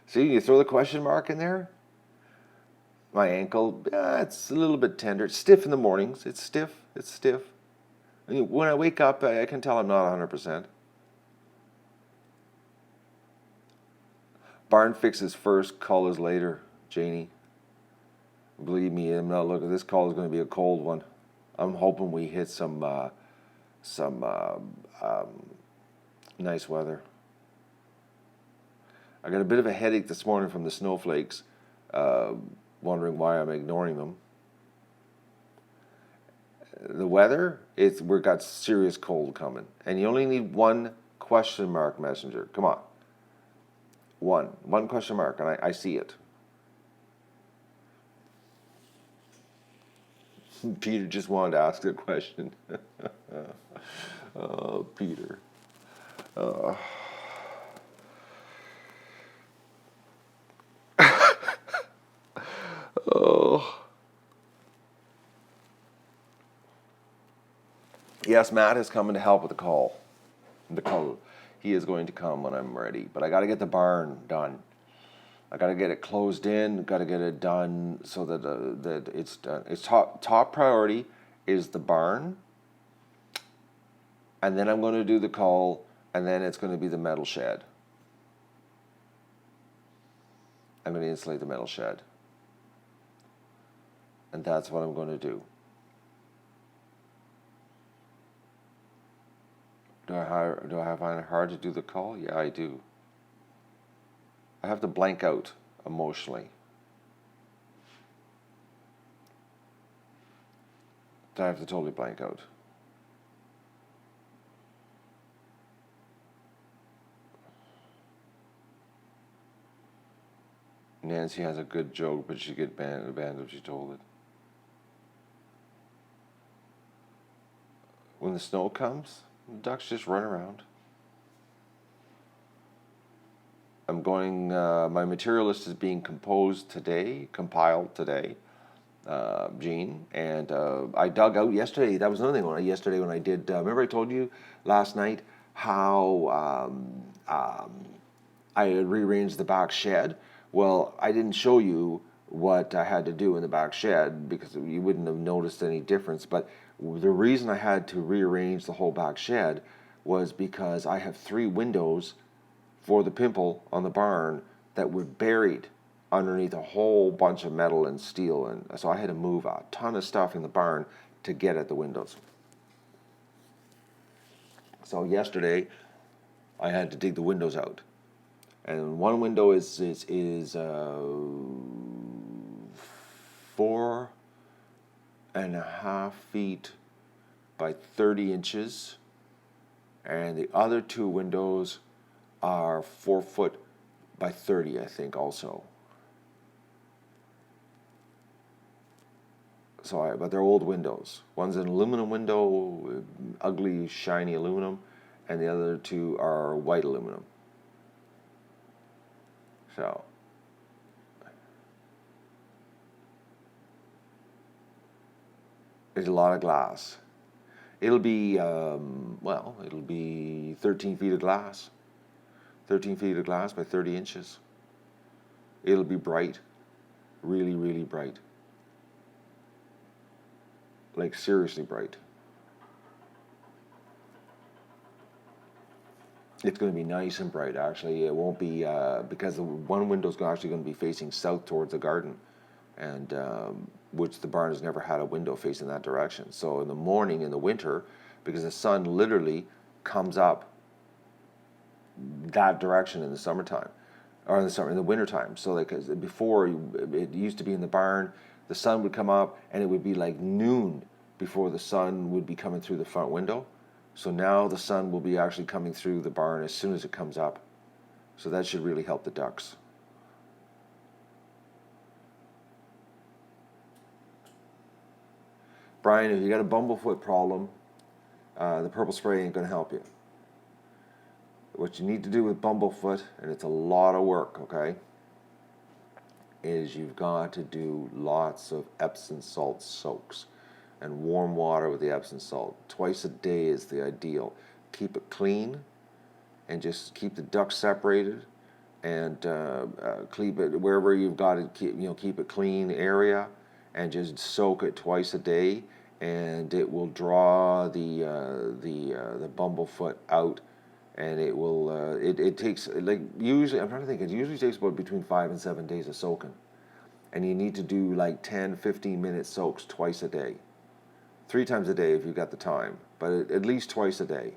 See, you throw the question mark in there. My ankle, it's a little bit tender. It's stiff in the mornings. It's stiff. It's stiff. And when I wake up, I can tell I'm not 100%. Barn fixes first, call is later, Janie. Believe me, I'm not looking. This call is going to be a cold one. I'm hoping we hit some nice weather. I got a bit of a headache this morning from the snowflakes, wondering why I'm ignoring them. The weather, we've got serious cold coming, and you only need one question mark, Messenger. Come on. One question mark, and I see it. Peter just wanted to ask a question. Oh, Peter. Oh. Yes, Matt is coming to help with the call. He is going to come when I'm ready. But I got to get the barn done. I got to get it closed in. Got to get it done so that it's done. Its top priority is the barn. And then I'm going to do the call. And then it's going to be the metal shed. I'm going to insulate the metal shed. And that's what I'm going to do. Do I find it hard to do the call? Yeah, I do. I have to blank out emotionally. I have to totally blank out. Nancy has a good joke, but she'd get banned if she told it. When the snow comes, the ducks just run around. I'm going, my material list is being compiled today, Gene, and I dug out yesterday. That was another thing yesterday when I did, remember I told you last night how I had rearranged the back shed? Well, I didn't show you what I had to do in the back shed because you wouldn't have noticed any difference, but the reason I had to rearrange the whole back shed was because I have 3 windows for the pimple on the barn that were buried underneath a whole bunch of metal and steel, and so I had to move a ton of stuff in the barn to get at the windows. So yesterday I had to dig the windows out, and one window is 4.5 feet by 30 inches, and the other two windows are 4 foot by 30, I think, also. But they're old windows. One's an aluminum window, ugly, shiny aluminum, and the other two are white aluminum. So, there's a lot of glass. It'll be, it'll be 13 feet of glass. 13 feet of glass by 30 inches. It'll be bright. Really, really bright. Like, seriously bright. It's going to be nice and bright, actually. It won't be, because the one window's actually going to be facing south towards the garden, and which the barn has never had a window facing that direction. So in the morning, in the winter, because the sun literally comes up that direction in the summertime, or in the wintertime. So like before, it used to be in the barn, the sun would come up, and it would be like noon before the sun would be coming through the front window. So now the sun will be actually coming through the barn as soon as it comes up. So that should really help the ducks. Brian, if you got a bumblefoot problem, the purple spray ain't going to help you. What you need to do with bumblefoot, and it's a lot of work, okay, is you've got to do lots of Epsom salt soaks and warm water with the Epsom salt. Twice a day is the ideal. Keep it clean, and just keep the ducks separated, and keep it wherever you've got it. Keep it clean area, and just soak it twice a day, and it will draw the bumblefoot out, and it will. It takes, like, usually, I'm trying to think. It usually takes about between 5 and 7 days of soaking, and you need to do like 10-15 minute soaks twice a day. 3 times a day if you've got the time, but at least twice a day.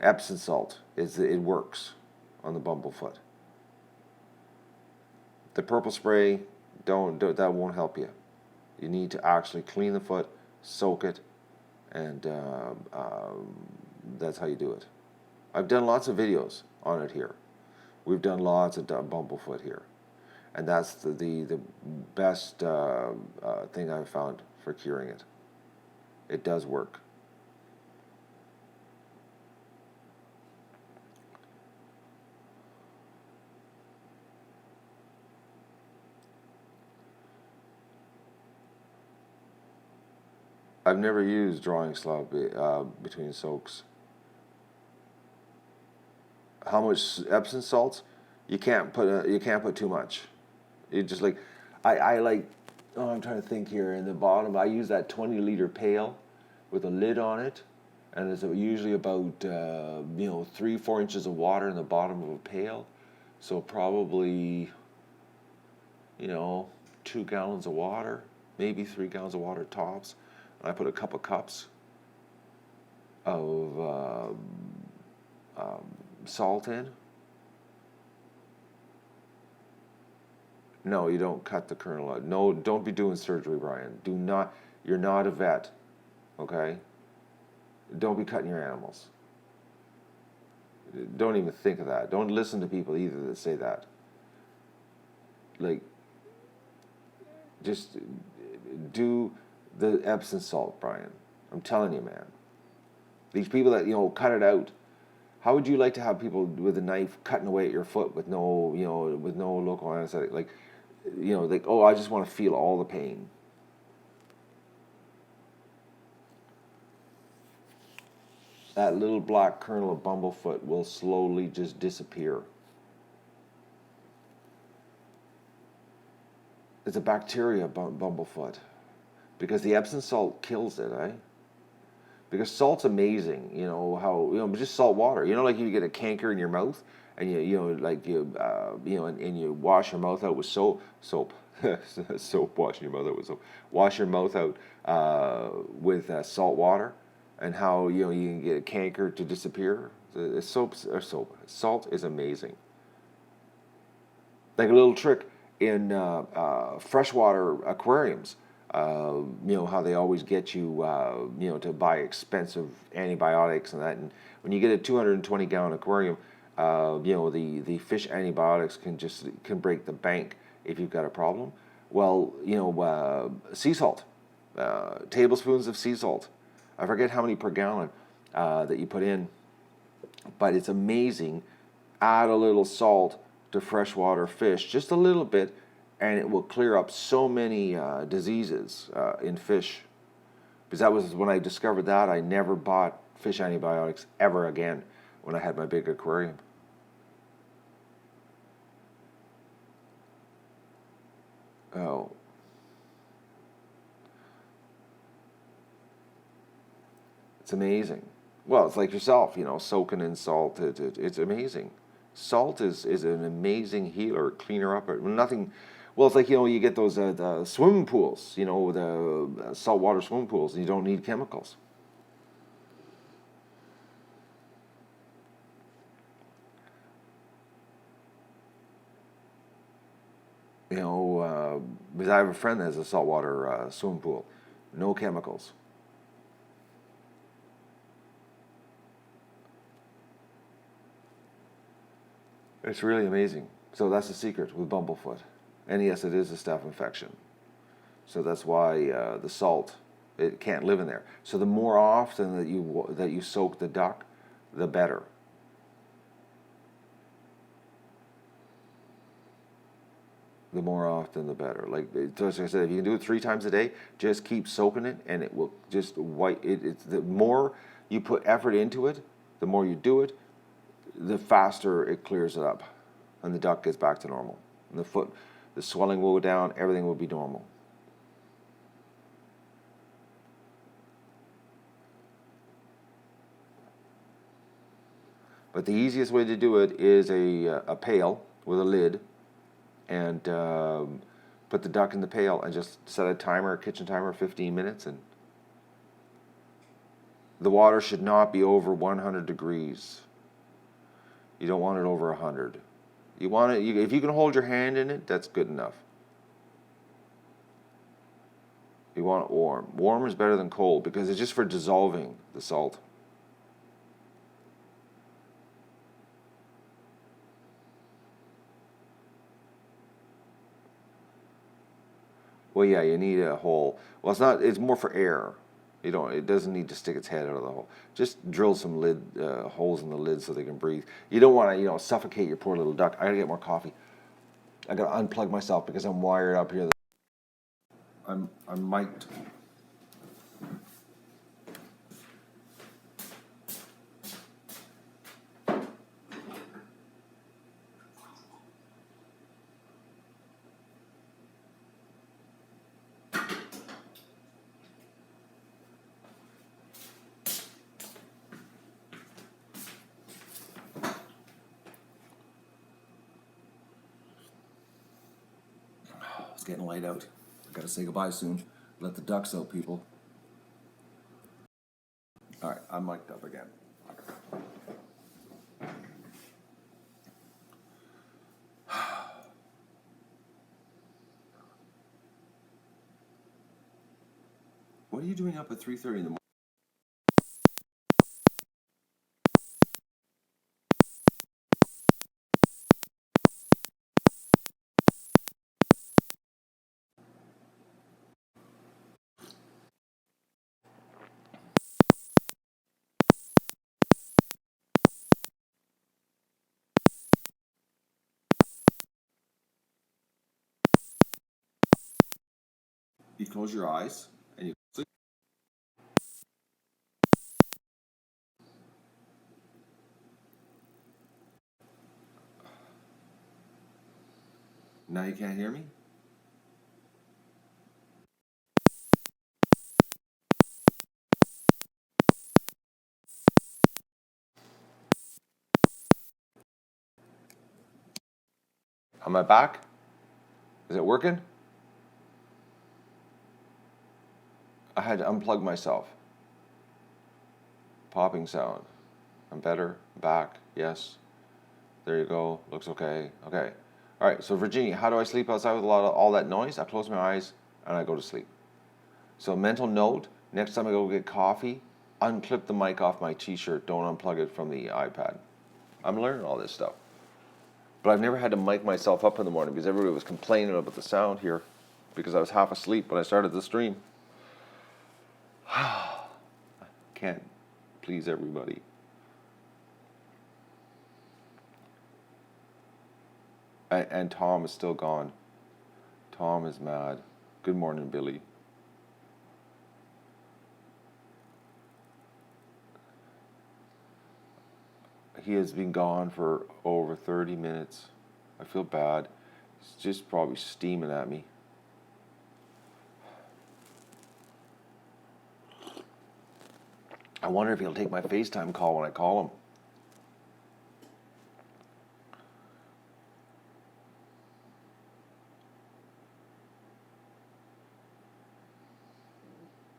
Epsom salt, it works on the bumblefoot. The purple spray, that won't help you. You need to actually clean the foot, soak it, and that's how you do it. I've done lots of videos on it here. We've done lots of bumblefoot here, and that's the best thing I've found for curing it. It does work. I've never used drawing slough between soaks. How much Epsom salts? You can't put too much. You just like, I like. Oh, I'm trying to think here. In the bottom, I use that 20-liter pail with a lid on it, and it's usually about 3-4 inches of water in the bottom of a pail. So probably 2 gallons of water, maybe 3 gallons of water tops. And I put a couple cups of salt in. No, you don't cut the kernel out. No, don't be doing surgery, Brian. Do not. You're not a vet, okay? Don't be cutting your animals. Don't even think of that. Don't listen to people either that say that. Like, just do the Epsom salt, Brian. I'm telling you, man. These people that, cut it out. How would you like to have people with a knife cutting away at your foot with no local anesthetic? Like, I just want to feel all the pain. That little black kernel of bumblefoot will slowly just disappear. It's a bacteria, bumblefoot, because the Epsom salt kills it, eh? because salt's amazing. You know how just salt water. You know, like you get a canker in your mouth, and and you wash your mouth out with soap. Soap, washing your mouth out with soap. Wash your mouth out with salt water, and how you can get a canker to disappear. Salt is amazing. Like a little trick in freshwater aquariums. How they always get you, to buy expensive antibiotics and that. And when you get a 220-gallon aquarium, the fish antibiotics can break the bank if you've got a problem. Well, sea salt, tablespoons of sea salt. I forget how many per gallon that you put in, but it's amazing. Add a little salt to freshwater fish, just a little bit, and it will clear up so many diseases in fish. Because that was when I discovered that. I never bought fish antibiotics ever again when I had my big aquarium. Oh, it's amazing. Well, it's like yourself, soaking in salt. It's amazing. Salt is an amazing healer, cleaner up. Nothing. Well, it's like you get those the swimming pools, the saltwater swimming pools, and you don't need chemicals. Because I have a friend that has a saltwater swimming pool, no chemicals. It's really amazing. So that's the secret with bumblefoot. And yes, it is a staph infection. So that's why the salt, it can't live in there. So the more often that you soak the duck, the better. The more often, the better. Like as I said, if you can do it 3 times a day, just keep soaking it, and it will just wipe it. It's the more you put effort into it, the more you do it, the faster it clears it up, and the duck gets back to normal. And the swelling will go down. Everything will be normal. But the easiest way to do it is a pail with a lid, and put the duck in the pail and just set a timer, a kitchen timer, 15 minutes, and the water should not be over 100 degrees. You don't want it over 100. You want it. If you can hold your hand in it, that's good enough. You want it warm. Warm is better than cold because it's just for dissolving the salt. Well, yeah, you need a hole. Well, it's not. It's more for air. You don't. It doesn't need to stick its head out of the hole. Just drill some holes in the lid so they can breathe. You don't want to, suffocate your poor little duck. I gotta get more coffee. I gotta unplug myself because I'm wired up here. I'm mic'd. It's getting light out. I gotta say goodbye soon. Let the ducks out, people. All right, I'm mic'd up again. What are you doing up at 3:30 in the morning? You close your eyes and you sleep. Now you can't hear me? Am I back? Is it working? I had to unplug myself. Popping sound. I'm better. Back. Yes. There you go. Looks okay. Okay. All right. So Virginia, how do I sleep outside with a lot of all that noise? I close my eyes and I go to sleep. So mental note: next time I go get coffee, unclip the mic off my T-shirt. Don't unplug it from the iPad. I'm learning all this stuff. But I've never had to mic myself up in the morning because everybody was complaining about the sound here because I was half asleep when I started the stream. Can't please everybody. And Tom is still gone. Tom is mad. Good morning, Billy. He has been gone for over 30 minutes. I feel bad. He's just probably steaming at me. I wonder if he'll take my FaceTime call when I call him.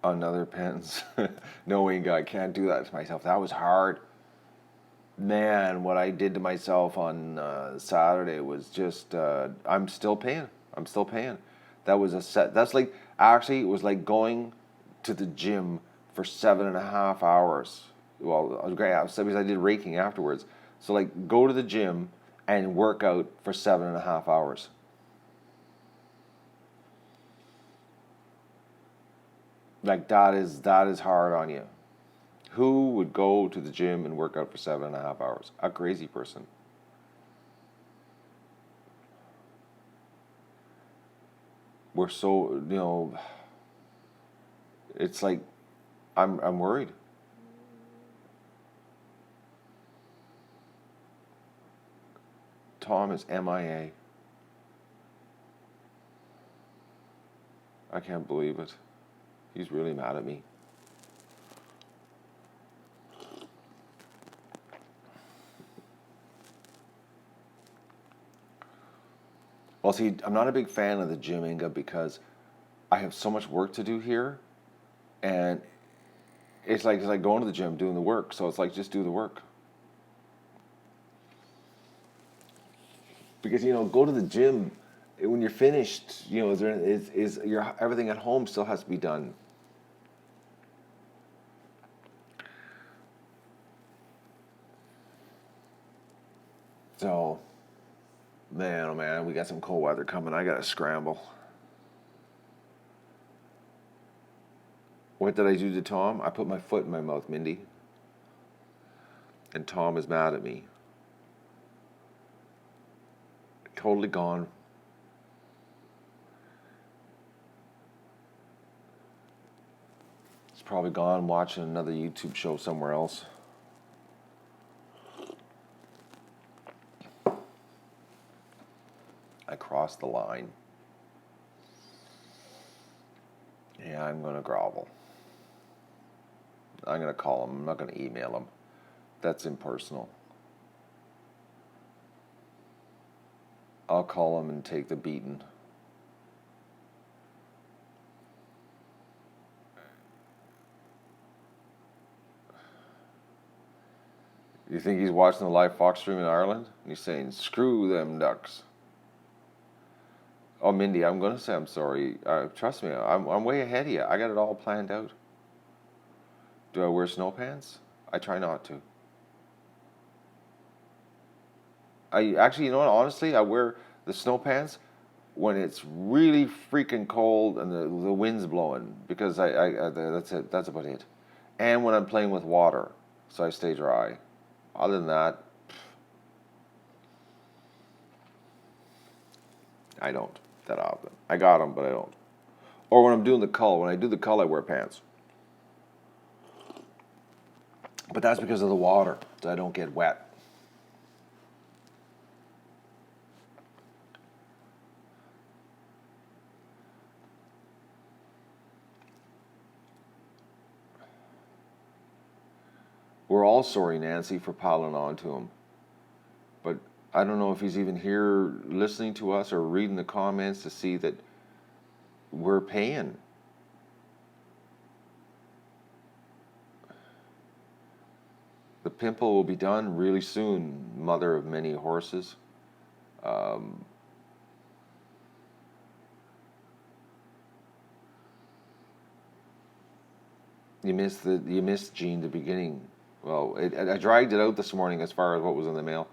Another pens. No, Inga, I can't do that to myself. That was hard. Man, what I did to myself on Saturday was just, I'm still paying. I'm still paying. That was a set. That's like, actually, it was like going to the gym for 7.5 hours. Well, it was great because I did raking afterwards. So, like, go to the gym and work out for 7.5 hours. Like, that is hard on you. Who would go to the gym and work out for 7.5 hours? A crazy person. We're so, it's like, I'm worried. Tom is MIA. I can't believe it. He's really mad at me. Well, see, I'm not a big fan of the gym, Inga, because I have so much work to do here, and it's like going to the gym, doing the work. So it's like, just do the work. Because, go to the gym when you're finished. Is your everything at home still has to be done. So, man, oh man, we got some cold weather coming. I gotta scramble. What did I do to Tom? I put my foot in my mouth, Mindy. And Tom is mad at me. Totally gone. He's probably gone watching another YouTube show somewhere else. I crossed the line. Yeah, I'm going to grovel. I'm going to call him. I'm not going to email him. That's impersonal. I'll call him and take the beating. You think he's watching the live Fox stream in Ireland? And he's saying, screw them ducks. Oh, Mindy, I'm going to say I'm sorry. Trust me, I'm way ahead of you. I got it all planned out. Do I wear snow pants? I try not to. I actually, you know what? Honestly, I wear the snow pants when it's really freaking cold and the wind's blowing, because I that's it. That's about it. And when I'm playing with water, so I stay dry. Other than that, I don't that often. I got them, but I don't. Or when I'm doing the cull. When I do the cull, I wear pants. But that's because of the water, so I don't get wet. We're all sorry, Nancy, for piling on to him. But I don't know if he's even here listening to us or reading the comments to see that we're paying. The pimple will be done really soon, mother of many horses. Um, you missed Gene the beginning. Well, I dragged it out this morning as far as what was in the mail.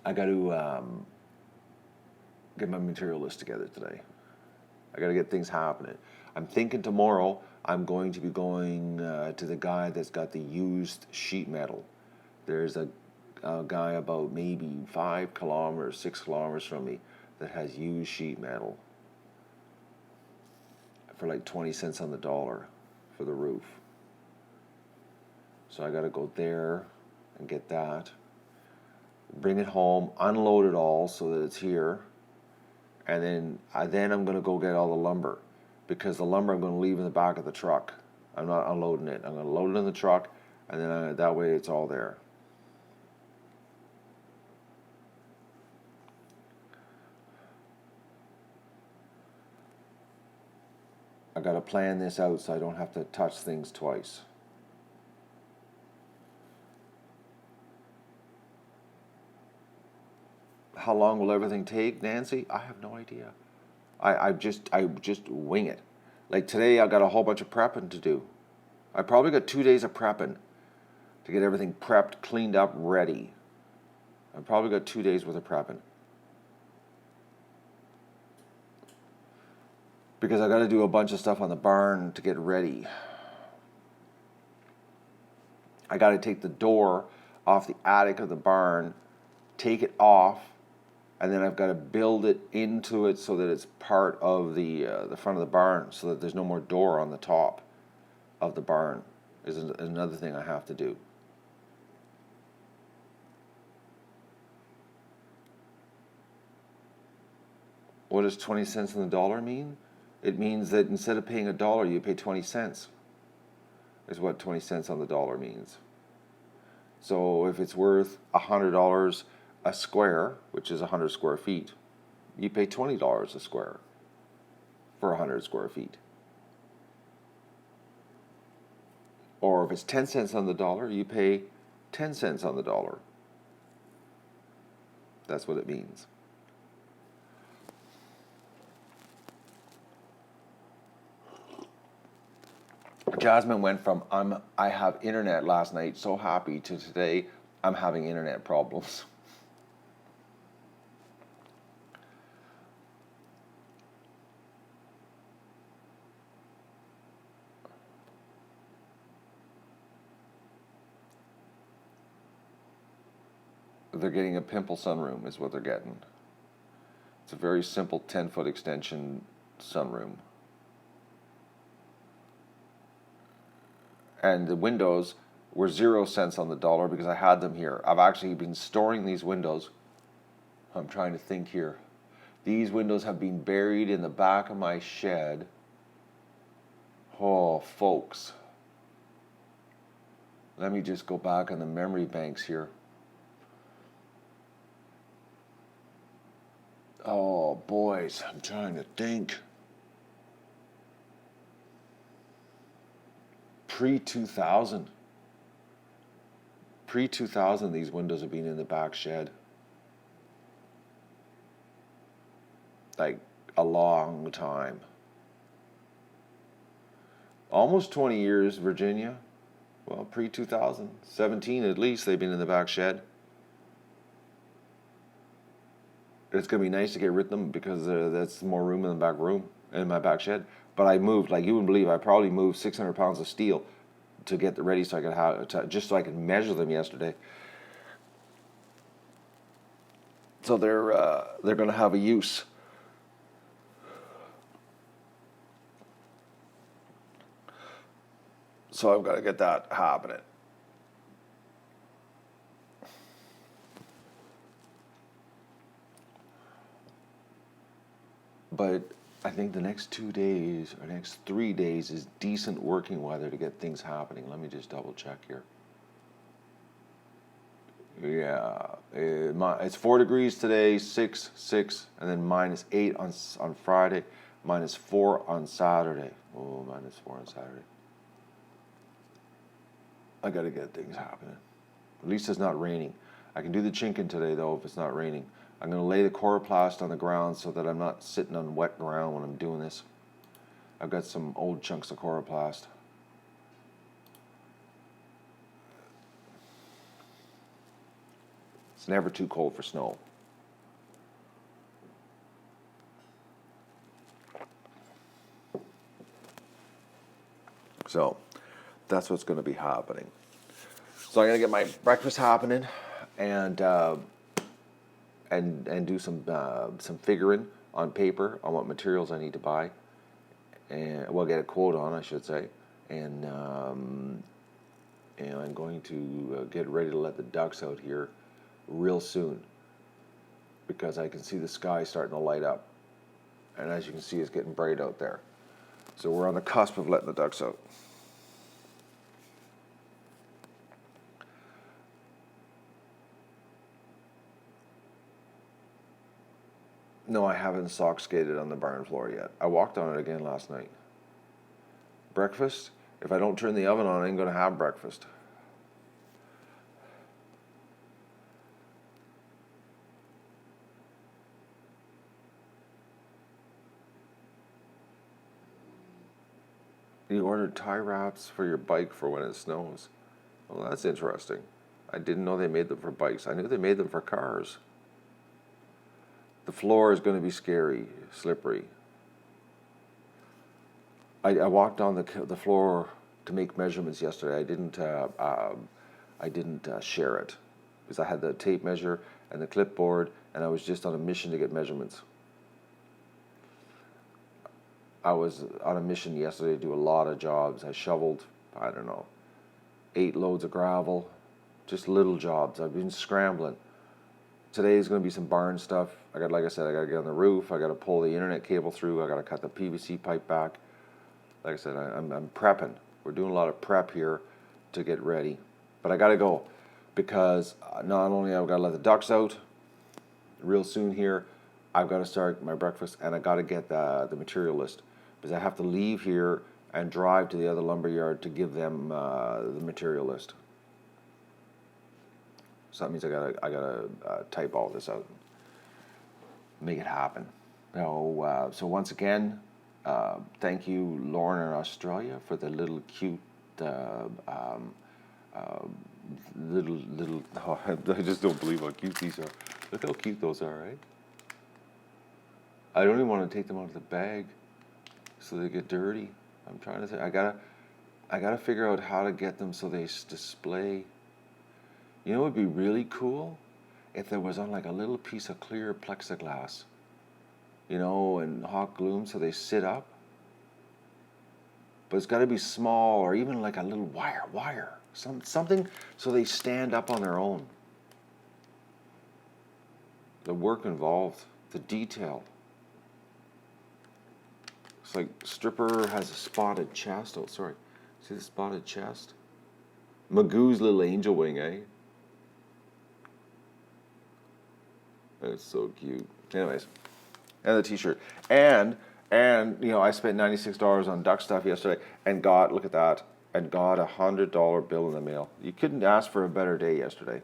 I got to get my material list together today. I got to get things happening. I'm thinking tomorrow I'm going to be going to the guy that's got the used sheet metal. There's a guy about maybe 5 kilometers, 6 kilometers from me that has used sheet metal for like 20 cents on the dollar for the roof. So I got to go there and get that, bring it home, unload it all so that it's here, and then I'm going to go get all the lumber, because the lumber I'm going to leave in the back of the truck. I'm not unloading it. I'm going to load it in the truck, and then that way it's all there. I got to plan this out so I don't have to touch things twice. How long will everything take, Nancy? I have no idea. I just wing it. Like today, I got a whole bunch of prepping to do. I probably got 2 days of prepping to get everything prepped, cleaned up, ready. I probably got 2 days worth of prepping. Because I got to do a bunch of stuff on the barn to get ready. I got to take the door off the attic of the barn, take it off, and then I've got to build it into it so that it's part of the front of the barn, so that there's no more door on the top of the barn. Is another thing I have to do. What does 20 cents on the dollar mean? It means that instead of paying $1, you pay 20 cents. Is what 20 cents on the dollar means. So if it's worth $100 a square, which is 100 square feet, you pay $20 a square for 100 square feet. Or if it's 10 cents on the dollar, you pay 10 cents on the dollar. That's what it means. Jasmine went from I have internet last night, so happy, to today I'm having internet problems. They're getting a pimple sunroom is what they're getting. It's a very simple 10-foot extension sunroom. And the windows were 0 cents on the dollar because I had them here. I've actually been storing these windows. I'm trying to think here. These windows have been buried in the back of my shed. Oh, folks. Let me just go back on the memory banks here. Oh, boys, I'm trying to think. Pre-2000. Pre-2000, these windows have been in the back shed. Like, a long time. Almost 20 years, Virginia. Well, pre-2000. 17 at least, they've been in the back shed. It's going to be nice to get rid of them because that's more room in the back room, in my back shed. But I moved, like you wouldn't believe, I probably moved 600 pounds of steel to get them ready so I could just so I could measure them yesterday. So they're going to have a use. So I've got to get that happening. But I think the next 2 days or next 3 days is decent working weather to get things happening. Let me just double check here. Yeah, it's 4 degrees today, 6, and then -8 on Friday, -4 on Saturday. Oh, -4 on Saturday. I gotta get things happening. At least it's not raining. I can do the chinking today though if it's not raining. I'm gonna lay the coroplast on the ground so that I'm not sitting on wet ground when I'm doing this. I've got some old chunks of coroplast. It's never too cold for snow. So that's what's going to be happening. So I'm going to get my breakfast happening and do some figuring on paper on what materials I need to buy, and well, get a quote on, I should say, and I'm going to get ready to let the ducks out here real soon because I can see the sky starting to light up, and as you can see, it's getting bright out there. So we're on the cusp of letting the ducks out. No, I haven't sock skated on the barn floor yet. I walked on it again last night. Breakfast? If I don't turn the oven on, I ain't going to have breakfast. You ordered tie wraps for your bike for when it snows. Well, that's interesting. I didn't know they made them for bikes. I knew they made them for cars. The floor is going to be scary, slippery. I walked on the floor to make measurements yesterday. I didn't share it because I had the tape measure and the clipboard, and I was just on a mission to get measurements. I was on a mission yesterday to do a lot of jobs. I shoveled, I don't know, 8 loads of gravel, just little jobs. I've been scrambling. Today is going to be some barn stuff. Like I said, I got to get on the roof. I got to pull the internet cable through. I got to cut the PVC pipe back. Like I said, I'm prepping. We're doing a lot of prep here to get ready. But I got to go because not only I've got to let the ducks out real soon here, I've got to start my breakfast, and I got to get the material list because I have to leave here and drive to the other lumber yard to give them the material list. So that means I gotta type all this out, make it happen. So once again, thank you, Lauren in Australia, for the little cute little. Oh, I just don't believe how cute these are. Look how cute those are, right? I don't even want to take them out of the bag, so they get dirty. I'm trying to think. I gotta figure out how to get them so they display. You know what would be really cool? If there was on like a little piece of clear plexiglass, and hot gloom so they sit up. But it's got to be small, or even like a little wire, something so they stand up on their own. The work involved, the detail. It's like Stripper has a spotted chest. Oh, sorry. See the spotted chest? Magoo's little angel wing, eh? That's so cute. Anyways, and the t-shirt. And I spent $96 on duck stuff yesterday and look at that, and got $100 bill in the mail. You couldn't ask for a better day yesterday.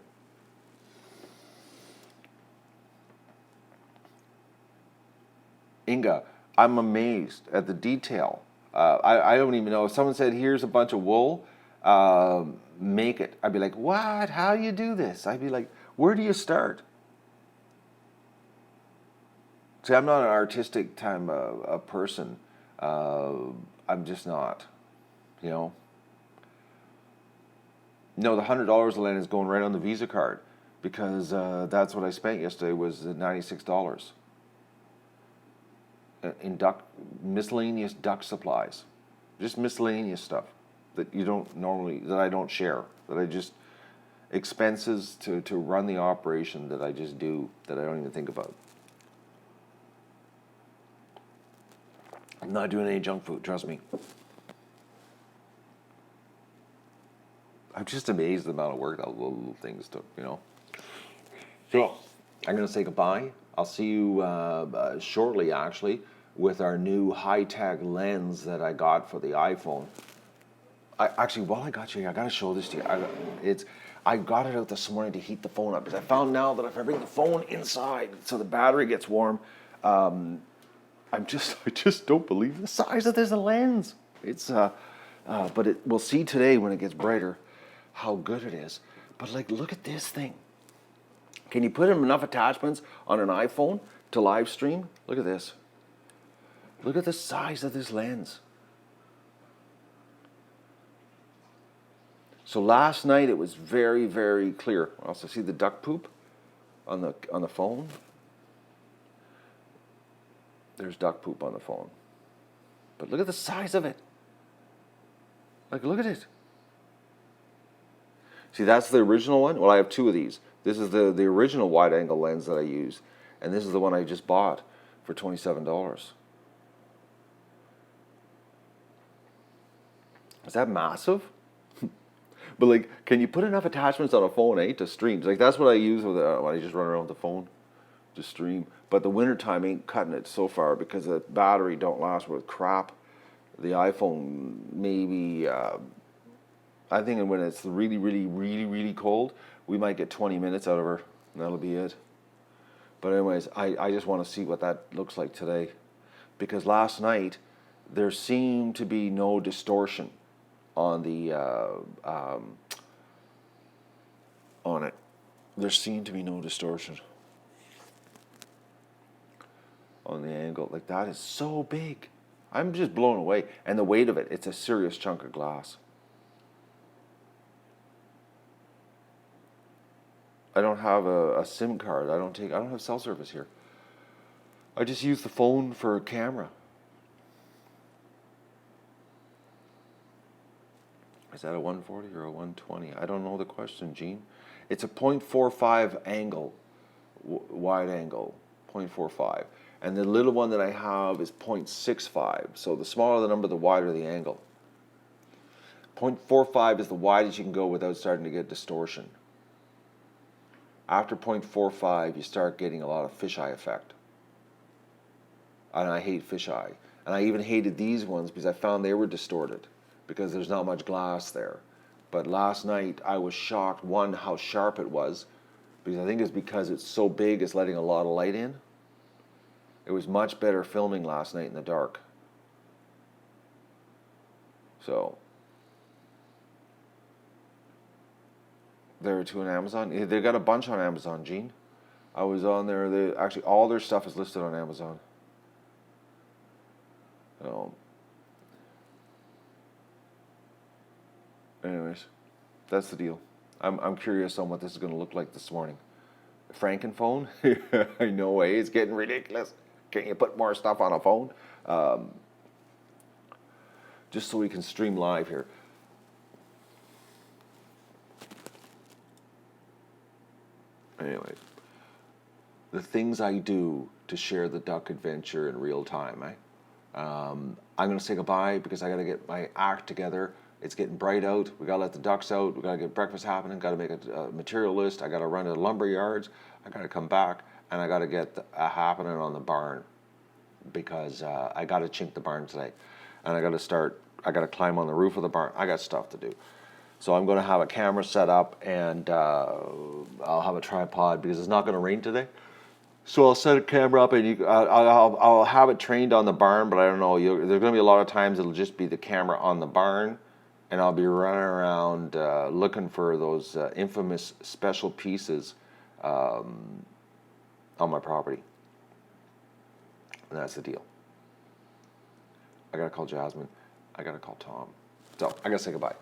Inga, I'm amazed at the detail. I don't even know. If someone said, here's a bunch of wool, make it. I'd be like, what? How do you do this? I'd be like, where do you start? See, I'm not an artistic a person. I'm just not, No, the $100 land is going right on the Visa card because that's what I spent yesterday was $96 in miscellaneous duck supplies, just miscellaneous stuff that I don't share, that I just expenses to run the operation that I just do that I don't even think about. I'm not doing any junk food, trust me. I'm just amazed at the amount of work that little things took, you know. So, I'm going to say goodbye. I'll see you shortly, actually, with our new high-tech lens that I got for the iPhone. While I got you, I got to show this to you. I got it out this morning to heat the phone up because I found now that if I bring the phone inside so the battery gets warm, I just don't believe the size of this lens. But we'll see today when it gets brighter how good it is. But like, look at this thing. Can you put enough attachments on an iPhone to live stream? Look at this. Look at the size of this lens. So last night it was very, very clear. Also see the duck poop on the phone. There's duck poop on the phone. But look at the size of it. Like, look at it. See, that's the original one. Well, I have two of these. This is the original wide-angle lens that I use. And this is the one I just bought for $27. Is that massive? But like, can you put enough attachments on a phone, to stream? Like, that's what I use when I just run around with the phone to stream. But the wintertime ain't cutting it so far because the battery don't last with crap. The iPhone maybe, I think when it's really, really, really, really cold, we might get 20 minutes out of her, and that'll be it. But anyways, I just want to see what that looks like today. Because last night, there seemed to be no distortion on the on it. There seemed to be no distortion on the angle. Like, that is so big. I'm just blown away. And the weight of it, it's a serious chunk of glass. I don't have a SIM card. I don't have cell service here. I just use the phone for a camera. Is that a 140 or a 120? I don't know the question, Gene. It's a 0.45 angle, wide angle, 0.45. And the little one that I have is 0.65. So the smaller the number, the wider the angle. 0.45 is the widest you can go without starting to get distortion. After 0.45, you start getting a lot of fisheye effect. And I hate fisheye. And I even hated these ones because I found they were distorted because there's not much glass there. But last night, I was shocked, one, how sharp it was, because I think it's because it's so big, it's letting a lot of light in. It was much better filming last night in the dark. So, there are two on Amazon. They got a bunch on Amazon, Gene. I was on there. Actually, all their stuff is listed on Amazon. So, anyways, that's the deal. I'm curious on what this is going to look like this morning. Frankenphone? No way. It's getting ridiculous. Can't you put more stuff on a phone? Just so we can stream live here. Anyways, the things I do to share the duck adventure in real time, I'm going to say goodbye because I got to get my act together. It's getting bright out. We got to let the ducks out. We got to get breakfast happening. Got to make a material list. I got to run to the lumber yards. I got to come back and I got to get happening on the barn because I got to chink the barn today, and I got to climb on the roof of the barn. I got stuff to do. So I'm going to have a camera set up, and I'll have a tripod because it's not going to rain today. So I'll set a camera up, and I'll have it trained on the barn, but I don't know. There's going to be a lot of times it'll just be the camera on the barn, and I'll be running around looking for those infamous special pieces on my property. And that's the deal. I got to call Jasmine. I got to call Tom. So I got to say goodbye.